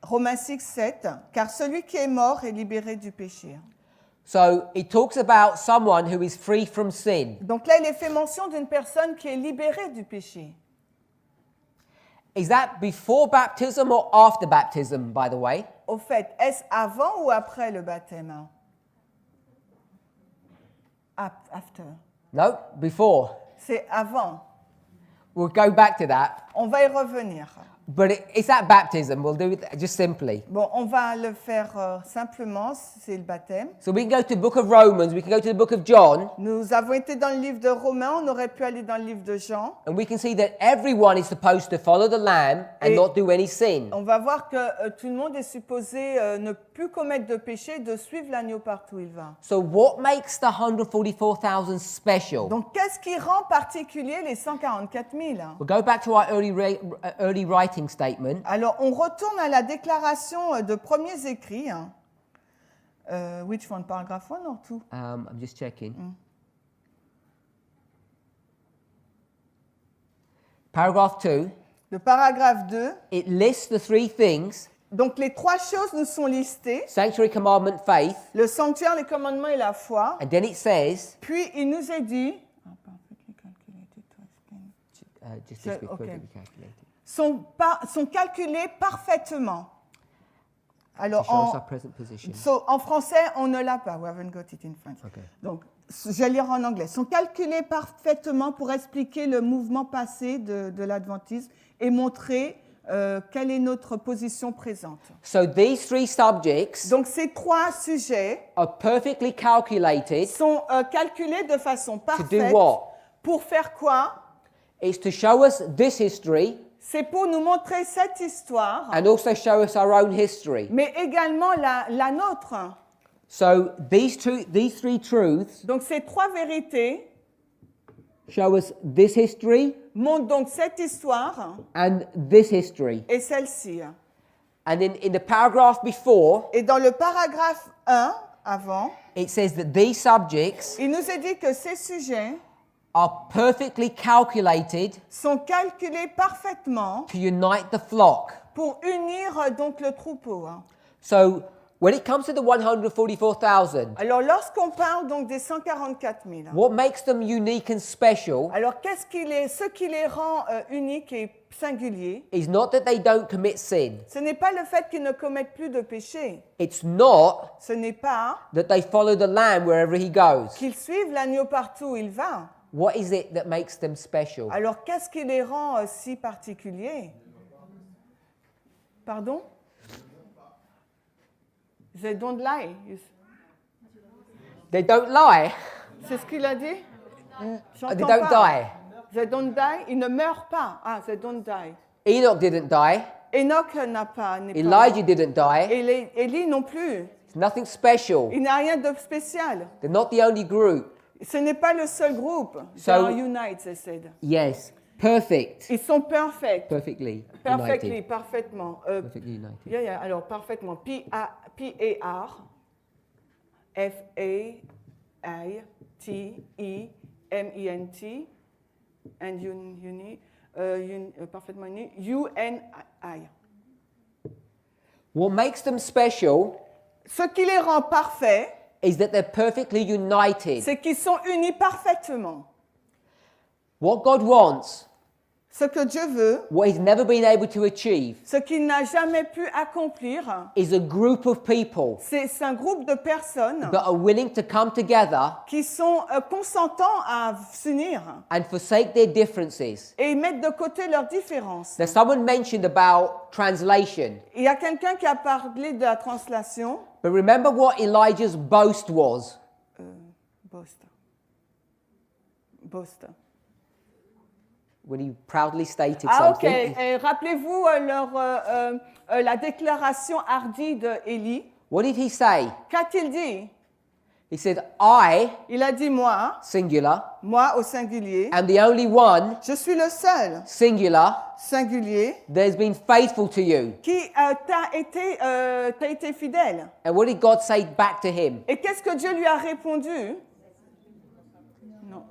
Romains 6, 7. Car celui qui est mort est libéré du péché. So it talks about someone who is free from sin. Donc là, il est fait mention d'une personne qui est libérée du péché. Is that before baptism or after baptism, by the way? Au fait, est-ce avant ou après le baptême? After. No, before. C'est avant. We'll go back to that. On va y revenir. But it's at baptism. We'll do it just simply. Bon, on va le faire simplement, c'est le baptême. So we can go to the book of Romans, we can go to the book of John, Nous avons été dans le livre de Romains, on aurait pu aller dans le livre de Jean. and we can see that everyone is supposed to follow the Lamb and Et- not do any sin. On va voir que tout le monde est supposé ne plus commettre de péché, de suivre l'agneau partout où il va. So what makes the 144,000 special? Donc, qu'est-ce qui rend particulier les 144 000? We'll go back to our early writing statement. Alors, on retourne à la déclaration de premiers écrits. Hein. Which one, paragraphe 1 or 2? I'm just checking. Paragraph 2, Le paragraphe 2. it lists the three things: Donc, les trois choses nous sont listées. sanctuary, commandment, faith, Le sanctuaire, les commandements et la foi. and then it says, Puis, il nous est dit, just So, this bit okay. perfectly calculated. sont calculés parfaitement. To Alors, show us our present position. en français, on ne l'a pas. We haven't got it in French. Okay. Donc, je vais lire en anglais. Sont calculés parfaitement pour expliquer le mouvement passé de l'adventisme et montrer quelle est notre position présente. So these three subjects Donc, ces trois sujets are perfectly calculated sont calculés de façon to parfaite. do what? Pour faire quoi? It's to show us this history C'est pour nous montrer cette histoire, and also show us our own history. mais également la nôtre. So these three truths Donc, ces trois vérités show us this history montrent donc cette histoire and this history. et celle-ci. And then in the paragraph before, Et dans le paragraphe 1, avant, it says that these subjects il nous est dit que ces sujets are perfectly calculated sont calculés parfaitement to unite the flock. pour unir donc le troupeau. So when it comes to the 144,000, Alors, lorsqu'on parle donc des 144 000, what makes them unique and special alors ce qui les rend uniques et singuliers, is not that they don't commit sin. ce n'est pas le fait qu'ils ne commettent plus de péché, It's not ce n'est pas that they follow the Lamb wherever he goes. qu'ils suivent l'agneau partout où il va. What is it that makes them special? Alors, qu'est-ce qui les rend si particuliers? Pardon? They don't lie. They don't lie. C'est ce qu'il a dit? They J'entends don't pas. die. They don't die. Ils ne meurent pas. Ah, they don't die. Enoch didn't die. Enoch n'est pas. Elijah didn't die. Et Élie non plus. It's nothing special. Il n'a rien de spécial. They're not the only group. Ce n'est pas le seul groupe. So- They are united, they said. Yes, perfect. Ils sont perfects. Perfectly Perfectly, united. parfaitement. Perfectly united. Alors, parfaitement. P-A-R, F-A-I-T-E-M-E-N-T, and parfaitement uni, U-N-I. What makes them special Ce qui les rend parfaits, is that they're perfectly united. c'est qu'ils sont unis parfaitement. What God wants, Ce que Dieu veut, what He's never been able to achieve, ce qu'il n'a jamais pu accomplir, is a group of people c'est un groupe de personnes that are willing to come together qui sont consentants à s'unir and forsake their differences. et mettre de côté leurs différences. Now, someone mentioned about translation, Il y a quelqu'un qui a parlé de la translation. but remember what Elijah's boast was. Boast. When he proudly stated Ah, ok. something. Et rappelez-vous la déclaration hardie d'Élie. What did he say? Qu'a-t-il dit? He said, I, Il a dit moi singular, au singulier. am the only one, Je suis le seul singular, singulier that has been faithful to you. qui t'a été fidèle. And what did God say back to him? Et qu'est-ce que Dieu lui a répondu?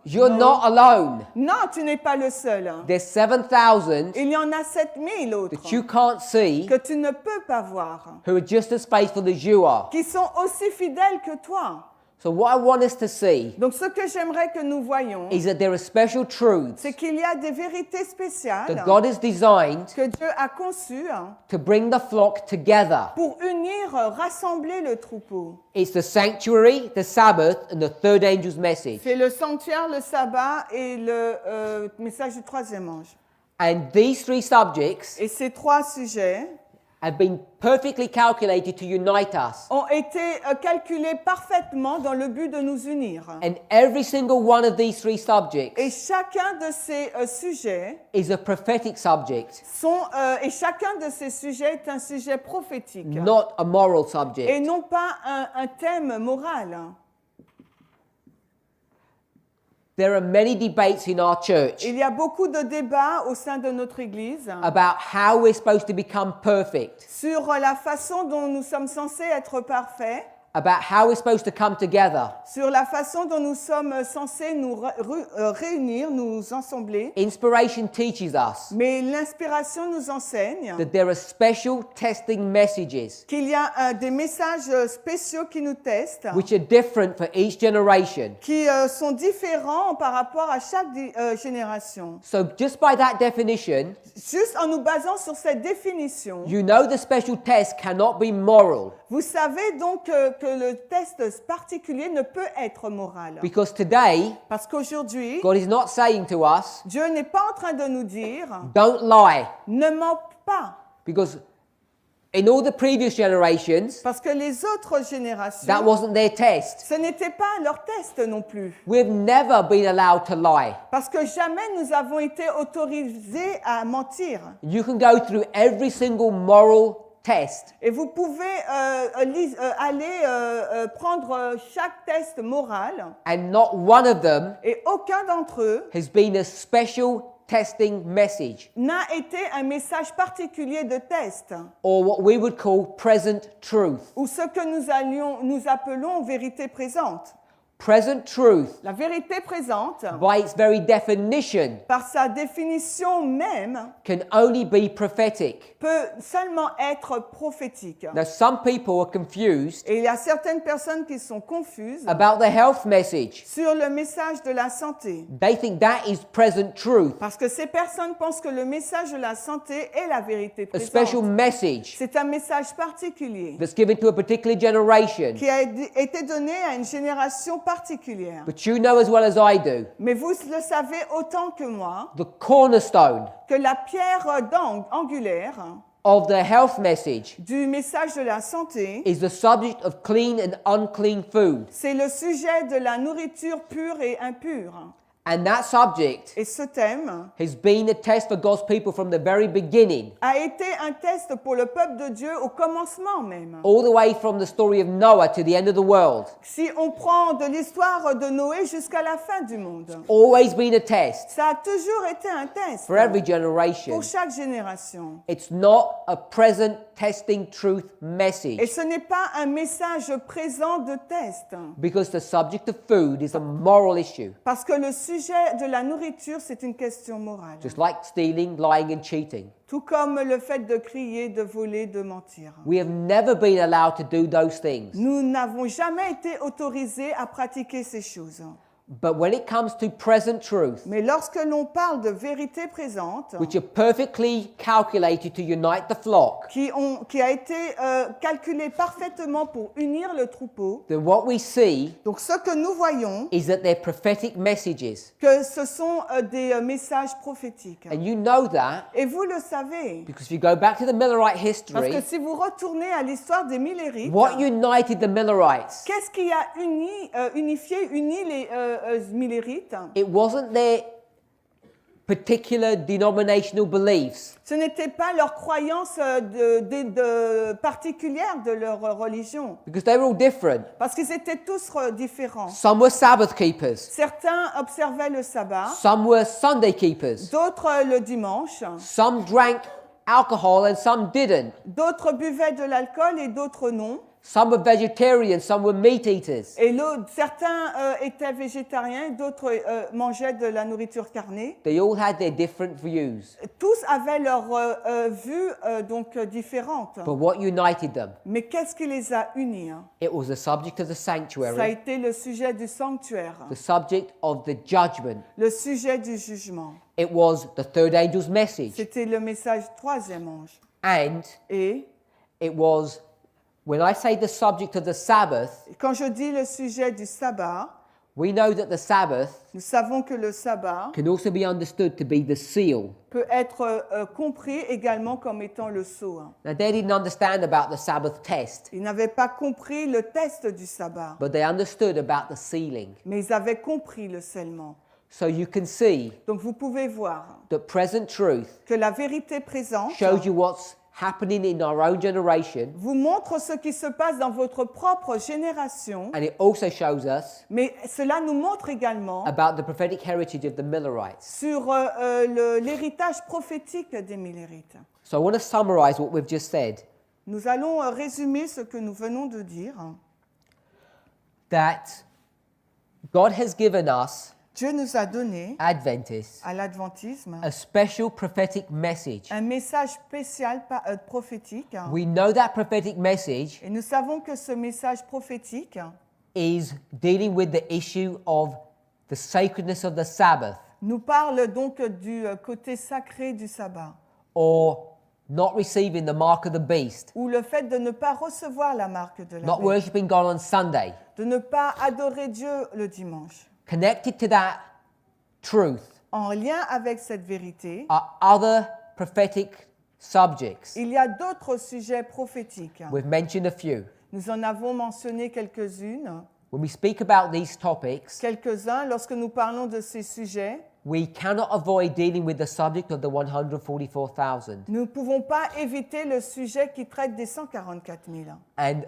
You're not alone. Non, tu n'es pas le seul. There's 7,000 Il y en a 7000 autres that you can't see que tu ne peux pas voir, who are just as faithful as you are. qui sont aussi fidèles que toi. So what I want us to see Donc ce que j'aimerais que nous voyions, is that there are special truths c'est qu'il y a des vérités spéciales that God has designed que Dieu a conçues to bring the flock together. pour unir, rassembler le troupeau. It's the sanctuary, the Sabbath, and the third angel's message. C'est le sanctuaire, le sabbat et le message du troisième ange. And these three subjects Et ces trois sujets have been perfectly calculated to unite us. ont été calculés parfaitement dans le but de nous unir. And every single one of these three subjects Et chacun de ces sujets is a prophetic subject, et chacun de ces sujets est un sujet prophétique not a moral et subject. non pas un thème moral. There are many debates in our church Il y a beaucoup de débats au sein de notre Église about how we're supposed to become perfect, sur la façon dont nous sommes censés être parfaits, about how we're supposed to come together. sur la façon dont nous sommes censés nous réunir, nous assembler. Inspiration teaches us Mais l'inspiration nous enseigne that there are special testing messages qu'il y a des messages spéciaux qui nous testent, which are different for each generation. qui sont différents par rapport à chaque génération. So just by that definition, Juste en nous basant sur cette définition, you know the special test cannot be moral, vous savez donc que le test particulier ne peut être moral. because today Parce qu'aujourd'hui, God is not saying to us, Dieu n'est pas en train de nous dire don't lie, « ne mens pas because in all the previous generations, ». Parce que les autres générations, that wasn't their test. ce n'était pas leur test non plus. We've never been allowed to lie. Parce que jamais nous avons été autorisés à mentir. You can go through every single moral test, Et vous pouvez aller prendre chaque test moral and not one of them et aucun d'entre eux has been a special testing message, n'a été un message particulier de test or what we would call present truth. ou ce que nous appelons vérité présente. Present truth, La vérité présente, by its very definition, par sa définition même, can only be prophetic. peut seulement être prophétique. Now, some people are confused Et il y a certaines personnes qui sont confuses about the health message. sur le message de la santé. They think that is present truth, Parce que ces personnes pensent que le message de la santé est la vérité a special présente. message C'est un message particulier that's given to a particular generation. qui a été donné à une génération particulière. But you know as well as I do, Mais vous le savez autant que moi the cornerstone que la pierre angulaire of the health message du message de la santé, is the subject of clean and unclean food. c'est le sujet de la nourriture pure et impure. And that subject Et ce thème has been a test for God's people from the very beginning, a été un test pour le peuple de Dieu au commencement même. all the way from the story of Noah to the end of the world. Si on prend de l'histoire de Noé jusqu'à la fin du monde, Always been a test ça a toujours été un test for every generation. pour chaque génération. It's not a present testing truth Et message, ce n'est pas un message présent de test, because the subject of food is a moral issue, parce que le sujet de la nourriture, c'est une question morale. just like stealing, lying and cheating. Tout comme le fait de crier, de voler, de mentir. We have never been allowed to do those things. Nous n'avons jamais été autorisés à pratiquer ces choses. But when it comes to present truth, Mais lorsque l'on parle de vérité présente, which are perfectly calculated to unite the flock, qui a été calculée parfaitement pour unir le troupeau, then what we see donc ce que nous voyons, is that they're prophetic messages. que ce sont des messages prophétiques. And you know that Et vous le savez, because if you go back to the Millerite parce que history, si vous retournez à l'histoire des Millérites, what united the Millerites? qu'est-ce qui a uni les Millérites? It wasn't their particular denominational beliefs. Ce n'était pas leur croyance particulière de leur religion, Because they were all different. parce qu'ils étaient tous différents. Some were Sabbath keepers. Certains observaient le sabbat, Some were Sunday keepers. d'autres le dimanche, Some drank alcohol and some didn't. d'autres buvaient de l'alcool et d'autres non. Some were vegetarians, some were meat eaters. Et certains étaient végétariens, d'autres mangeaient de la nourriture carnée. They all had their different views. Tous avaient leur vue donc différente. But what united them? Mais qu'est-ce qui les a unis? It was the subject of the Ça a sanctuary, été le sujet du sanctuaire, the subject of the judgment. le sujet du jugement. It was the third angel's message. C'était le message du troisième ange. And Et it was, when I say the subject of the Sabbath, quand je dis le sujet du sabbat, We know that the Sabbath Nous savons que le sabbat can also be understood to be the seal. peut être compris également comme étant le sceau. Now, they didn't understand about the Sabbath test, Ils n'avaient pas compris le test du sabbat, but they understood about the sealing. mais ils avaient compris le scellement. So you can see Donc vous pouvez voir that present truth que la vérité présente shows you what's happening in our own generation, vous montre ce qui se passe dans votre propre génération, and it also shows us mais cela nous montre également about the prophetic heritage of the Millerites. sur l'héritage prophétique des Millérites. So I want to summarize what we've just said, Nous allons résumer ce que nous venons de dire. that God has given us, Dieu nous a donné Adventists, à l'adventisme a special prophetic message. un message spécial prophétique. We know that prophetic message Et nous savons que ce message prophétique is dealing with the issue of the sacredness of the Sabbath, nous parle donc du côté sacré du sabbat, or not receiving the mark of the beast, ou le fait de ne pas recevoir la marque de la not bête, worshipping God on Sunday. de ne pas adorer Dieu le dimanche. Connected to that truth En lien avec cette vérité, are other prophetic subjects. il y a d'autres sujets prophétiques. We've mentioned a few. Nous en avons mentionné quelques-unes, When we speak about these topics, quelques-uns. Lorsque nous parlons de ces sujets, we cannot avoid dealing with the subject of the 144,000. nous ne pouvons pas éviter le sujet qui traite des 144 000. And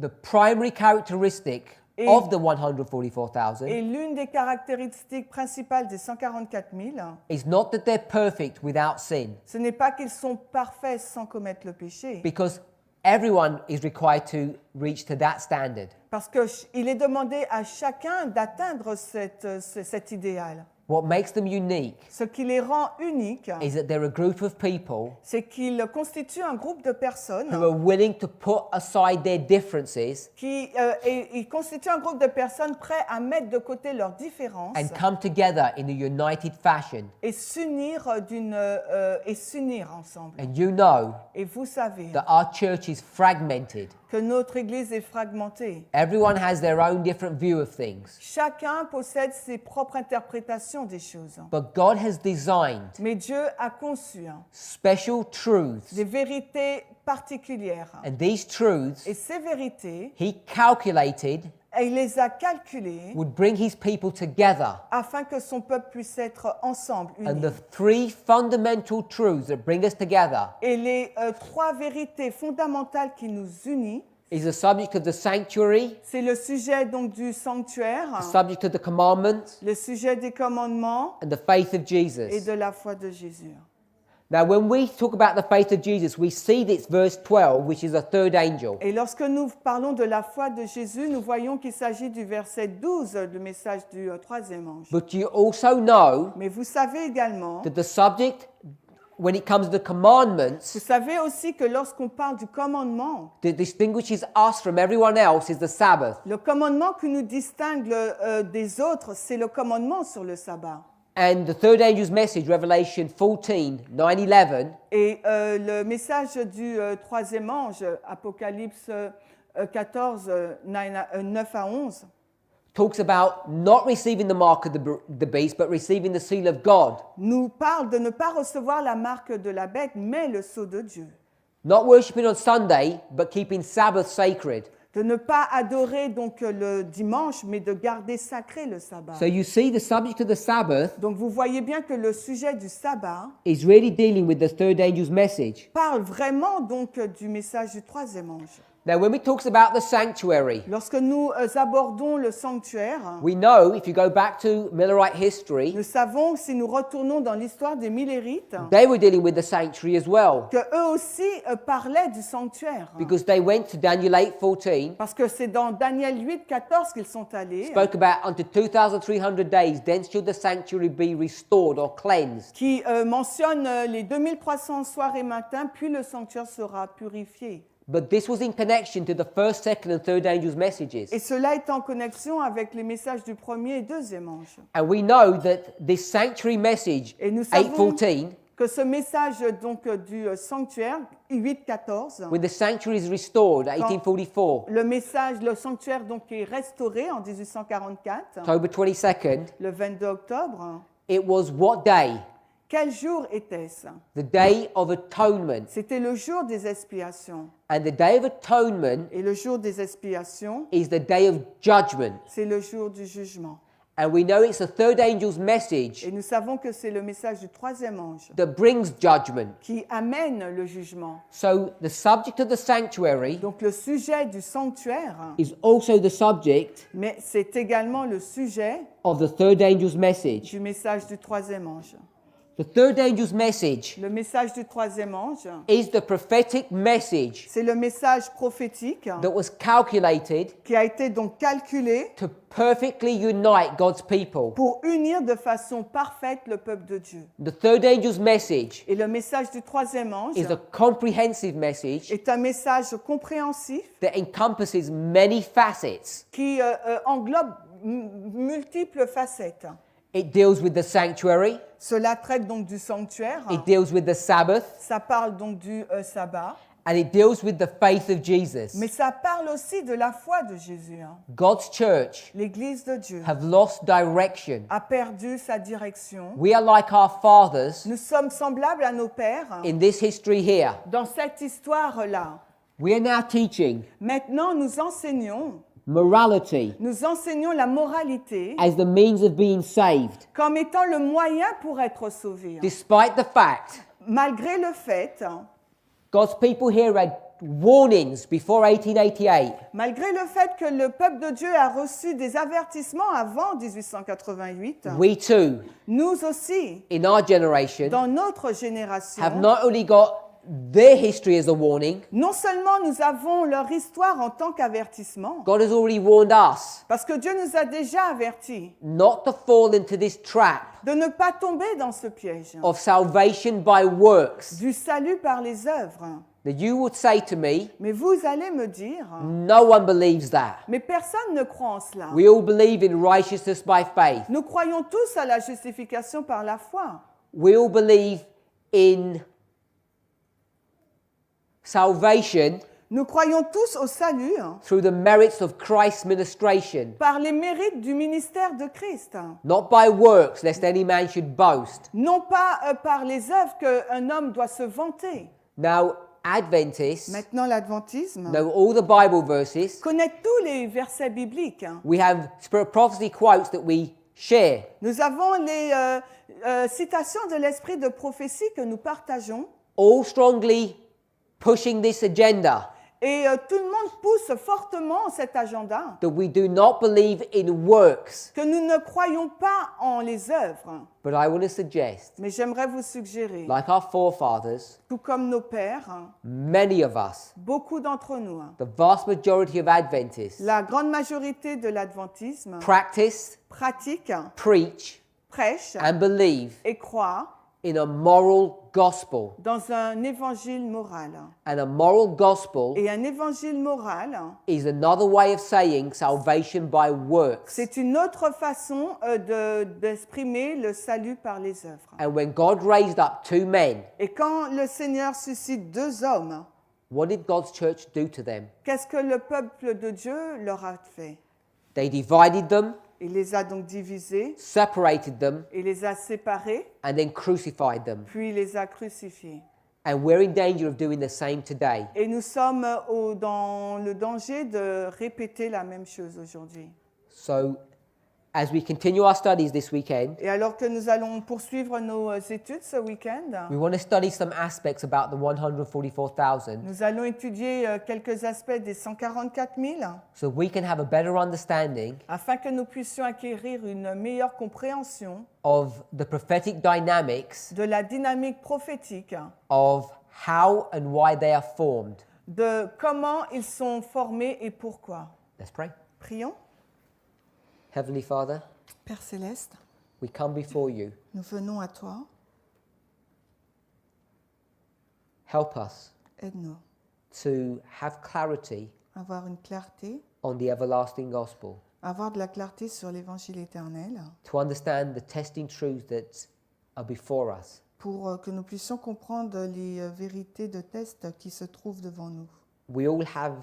the primary characteristic Et- of the Et 144,000 l'une des caractéristiques principales des 144 000, is not that they're perfect without sin, ce n'est pas qu'ils sont parfaits sans commettre le péché, because everyone is required to reach to that standard. parce qu'il est demandé à chacun d'atteindre cet idéal. What makes them unique Ce qui les rend uniques, is that they're a group of people c'est qu'ils constituent un groupe de who personnes are willing to put aside their differences ils constituent un groupe de personnes prêts à mettre de côté leurs différences and come together in a united fashion. et s'unir ensemble. And you know Et vous savez that our church is fragmented. que notre Église est fragmentée. Everyone has their own different view of things. Chacun possède ses propres interprétations des choses. But God has designed Mais Dieu a conçu special truths, des vérités particulières. and these truths Et ces vérités, He calculated il les a calculées would bring His people together. afin que son peuple puisse être ensemble, And unis. the three fundamental truths that bring us together Et les trois vérités fondamentales qui nous unissent, is the subject of the sanctuary, c'est le sujet donc du sanctuaire, the subject of the commandments, le sujet des commandements and the faith of et Jesus. de la foi de Jésus. Now, when we talk about the faith of Jesus, we see this verse 12, which is a third angel. Et lorsque nous parlons de la foi de Jésus, nous voyons qu'il s'agit du verset 12, le message du troisième ange. But you also know Mais vous savez également, that the subject, when it comes to the commandments, vous savez aussi que lorsqu'on parle du commandement, that distinguishes us from everyone else is the Sabbath. le commandement qui nous distingue des autres, c'est le commandement sur le sabbat. And the third angel's message, Revelation 14, 9, 11, Et le message du troisième ange, Apocalypse 14, 9 à 11, talks about not receiving the mark of the beast, but receiving the seal of God. nous parle de ne pas recevoir la marque de la bête, mais le sceau de Dieu. Not worshipping on Sunday, but keeping Sabbath sacred. De ne pas adorer donc le dimanche, mais de garder sacré le sabbat. So you see, the subject of the Sabbath Donc vous voyez bien que le sujet du sabbat is really dealing with the third angel's message. parle vraiment donc du message du troisième ange. Now, when we talk about the sanctuary, Lorsque nous abordons le sanctuaire, we know, if you go back to Millerite history, nous savons, si nous retournons dans l'histoire des Millérites, they were dealing with the sanctuary as well, que eux aussi parlaient du sanctuaire. because they went to Daniel 8:14, Parce que c'est dans Daniel 8, 14 qu'ils sont allés, spoke about unto 2,300 days, then should the sanctuary be restored or cleansed. qui mentionne les 2300 soirs et matins, puis le sanctuaire sera purifié. But this was in connection to the first, second, and third angel's messages. Et cela est en connexion avec les messages du premier et deuxième ange. And we know that this sanctuary message, Et nous savons 8:14, que ce message donc du sanctuaire 8-14, when the sanctuary is restored, 1844, le message, le sanctuaire donc est restauré en 1844, October 22nd, le 22 octobre. it was what day? Quel jour était-ce? The Day of Atonement. C'était le jour des expiations. And the Day of Atonement Et le jour des expiations, is the Day of Judgment. c'est le jour du jugement. And we know it's the third angel's message Et nous savons que c'est le message du troisième ange that brings judgment. qui amène le jugement. So the subject of the sanctuary Donc le sujet du sanctuaire, is also the subject mais c'est également le sujet of the third angel's message. du message du troisième ange. The third angel's message Le message du troisième ange, is the prophetic message c'est le message prophétique that was calculated qui a été donc calculé to perfectly unite God's people. pour unir de façon parfaite le peuple de Dieu. The third angel's message Et le message du troisième ange is a comprehensive message est un message compréhensif that encompasses many facets. qui englobe multiples facettes. It deals with the sanctuary, Cela traite donc du sanctuaire, it deals with the Sabbath, ça parle donc du sabbat, and it deals with the faith of Jesus. mais ça parle aussi de la foi de Jésus. God's church L'Église de Dieu have lost direction. a perdu sa direction. We are like our fathers Nous sommes semblables à nos pères in this history here. dans cette histoire-là. We are now teaching Maintenant, nous enseignons morality la moralité as the means of being saved, comme étant le moyen pour être sauvé. despite the fact Malgré le fait, God's people here had warnings before 1888. malgré le fait que le peuple de Dieu a reçu des avertissements avant 1888, We too, nous aussi, in our generation, dans notre génération, have not only got their history as a warning, non seulement nous avons leur histoire en tant qu'avertissement, God has already warned us parce que Dieu nous a déjà avertis not to fall into this trap de ne pas tomber dans ce piège of salvation by works. du salut par les œuvres. That you would say to me, Mais vous allez me dire, no one believes that. mais personne ne croit en cela. We all believe in righteousness by faith. Nous croyons tous à la justification par la foi. We all believe in salvation Nous croyons tous au salut through the merits of Christ's ministration, par les mérites du ministère de Christ. not by works, lest any man should boast. Non pas par les œuvres qu'un homme doit se vanter. Now, Adventists Maintenant, l'adventisme know all the Bible verses. connaît tous les versets bibliques. We have Spirit of Prophecy quotes that we share. Nous avons les citations de l'esprit de prophétie que nous partageons. All strongly pushing this agenda Et tout le monde pousse fortement cet agenda, that we do not believe in works. que nous ne croyons pas en les œuvres. But I want to suggest, Mais j'aimerais vous suggérer, like our forefathers, tout comme nos pères, many of us, beaucoup d'entre nous, the vast majority of Adventists, la grande majorité de l'adventisme practice, pratique, preach, prêche and believe et croit in a moral gospel. dans un évangile moral. And a moral gospel Et un évangile moral, is another way of saying salvation by works. c'est une autre façon d'exprimer le salut par les œuvres. And when God raised up two men, Et quand le Seigneur suscite deux hommes, what did God's church do to them? qu'est-ce que le peuple de Dieu leur a fait? They divided them, Il les a donc divisés, separated them, il les a séparés, and then crucified them. puis il les a crucifiés. And we're in danger of doing the same today. Et nous sommes dans le danger de répéter la même chose aujourd'hui. So, as we continue our studies this weekend, Et alors que nous allons poursuivre nos études ce week-end, we want to study some aspects about the 144,000 nous allons étudier quelques aspects des 144 000 so we can have a better understanding afin que nous puissions acquérir une meilleure compréhension of the prophetic dynamics de la dynamique prophétique, of how and why they are formed. de comment ils sont formés et pourquoi. Let's pray. Prions. Heavenly Father, Père céleste, we come before you. nous venons à toi. Help us Aide-nous to have clarity à avoir une clarté, on the everlasting gospel, à avoir de la clarté sur l'évangile éternel, to understand the testing truths that are before us, pour que nous puissions comprendre les vérités de test qui se trouvent devant nous. We all have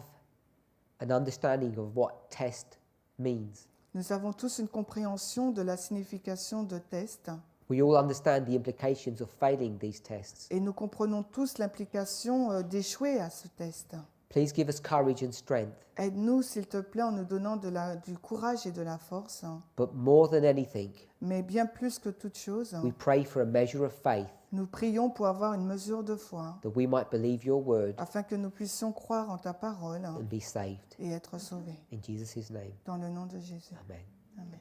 an understanding of what test means. Nous avons tous une compréhension de la signification de test We all understand the implications of failing these tests. et nous comprenons tous l'implication d'échouer à ce test. Please give us courage and strength. Aide-nous, s'il te plaît, en nous donnant du courage et de la force. But more than anything, Mais bien plus que toute chose, we pray for a measure of faith nous prions pour avoir une mesure de foi, that we might believe your word afin que nous puissions croire en ta parole and be saved. et être sauvés. In Jesus' name, Dans le nom de Jésus. amen. Amen.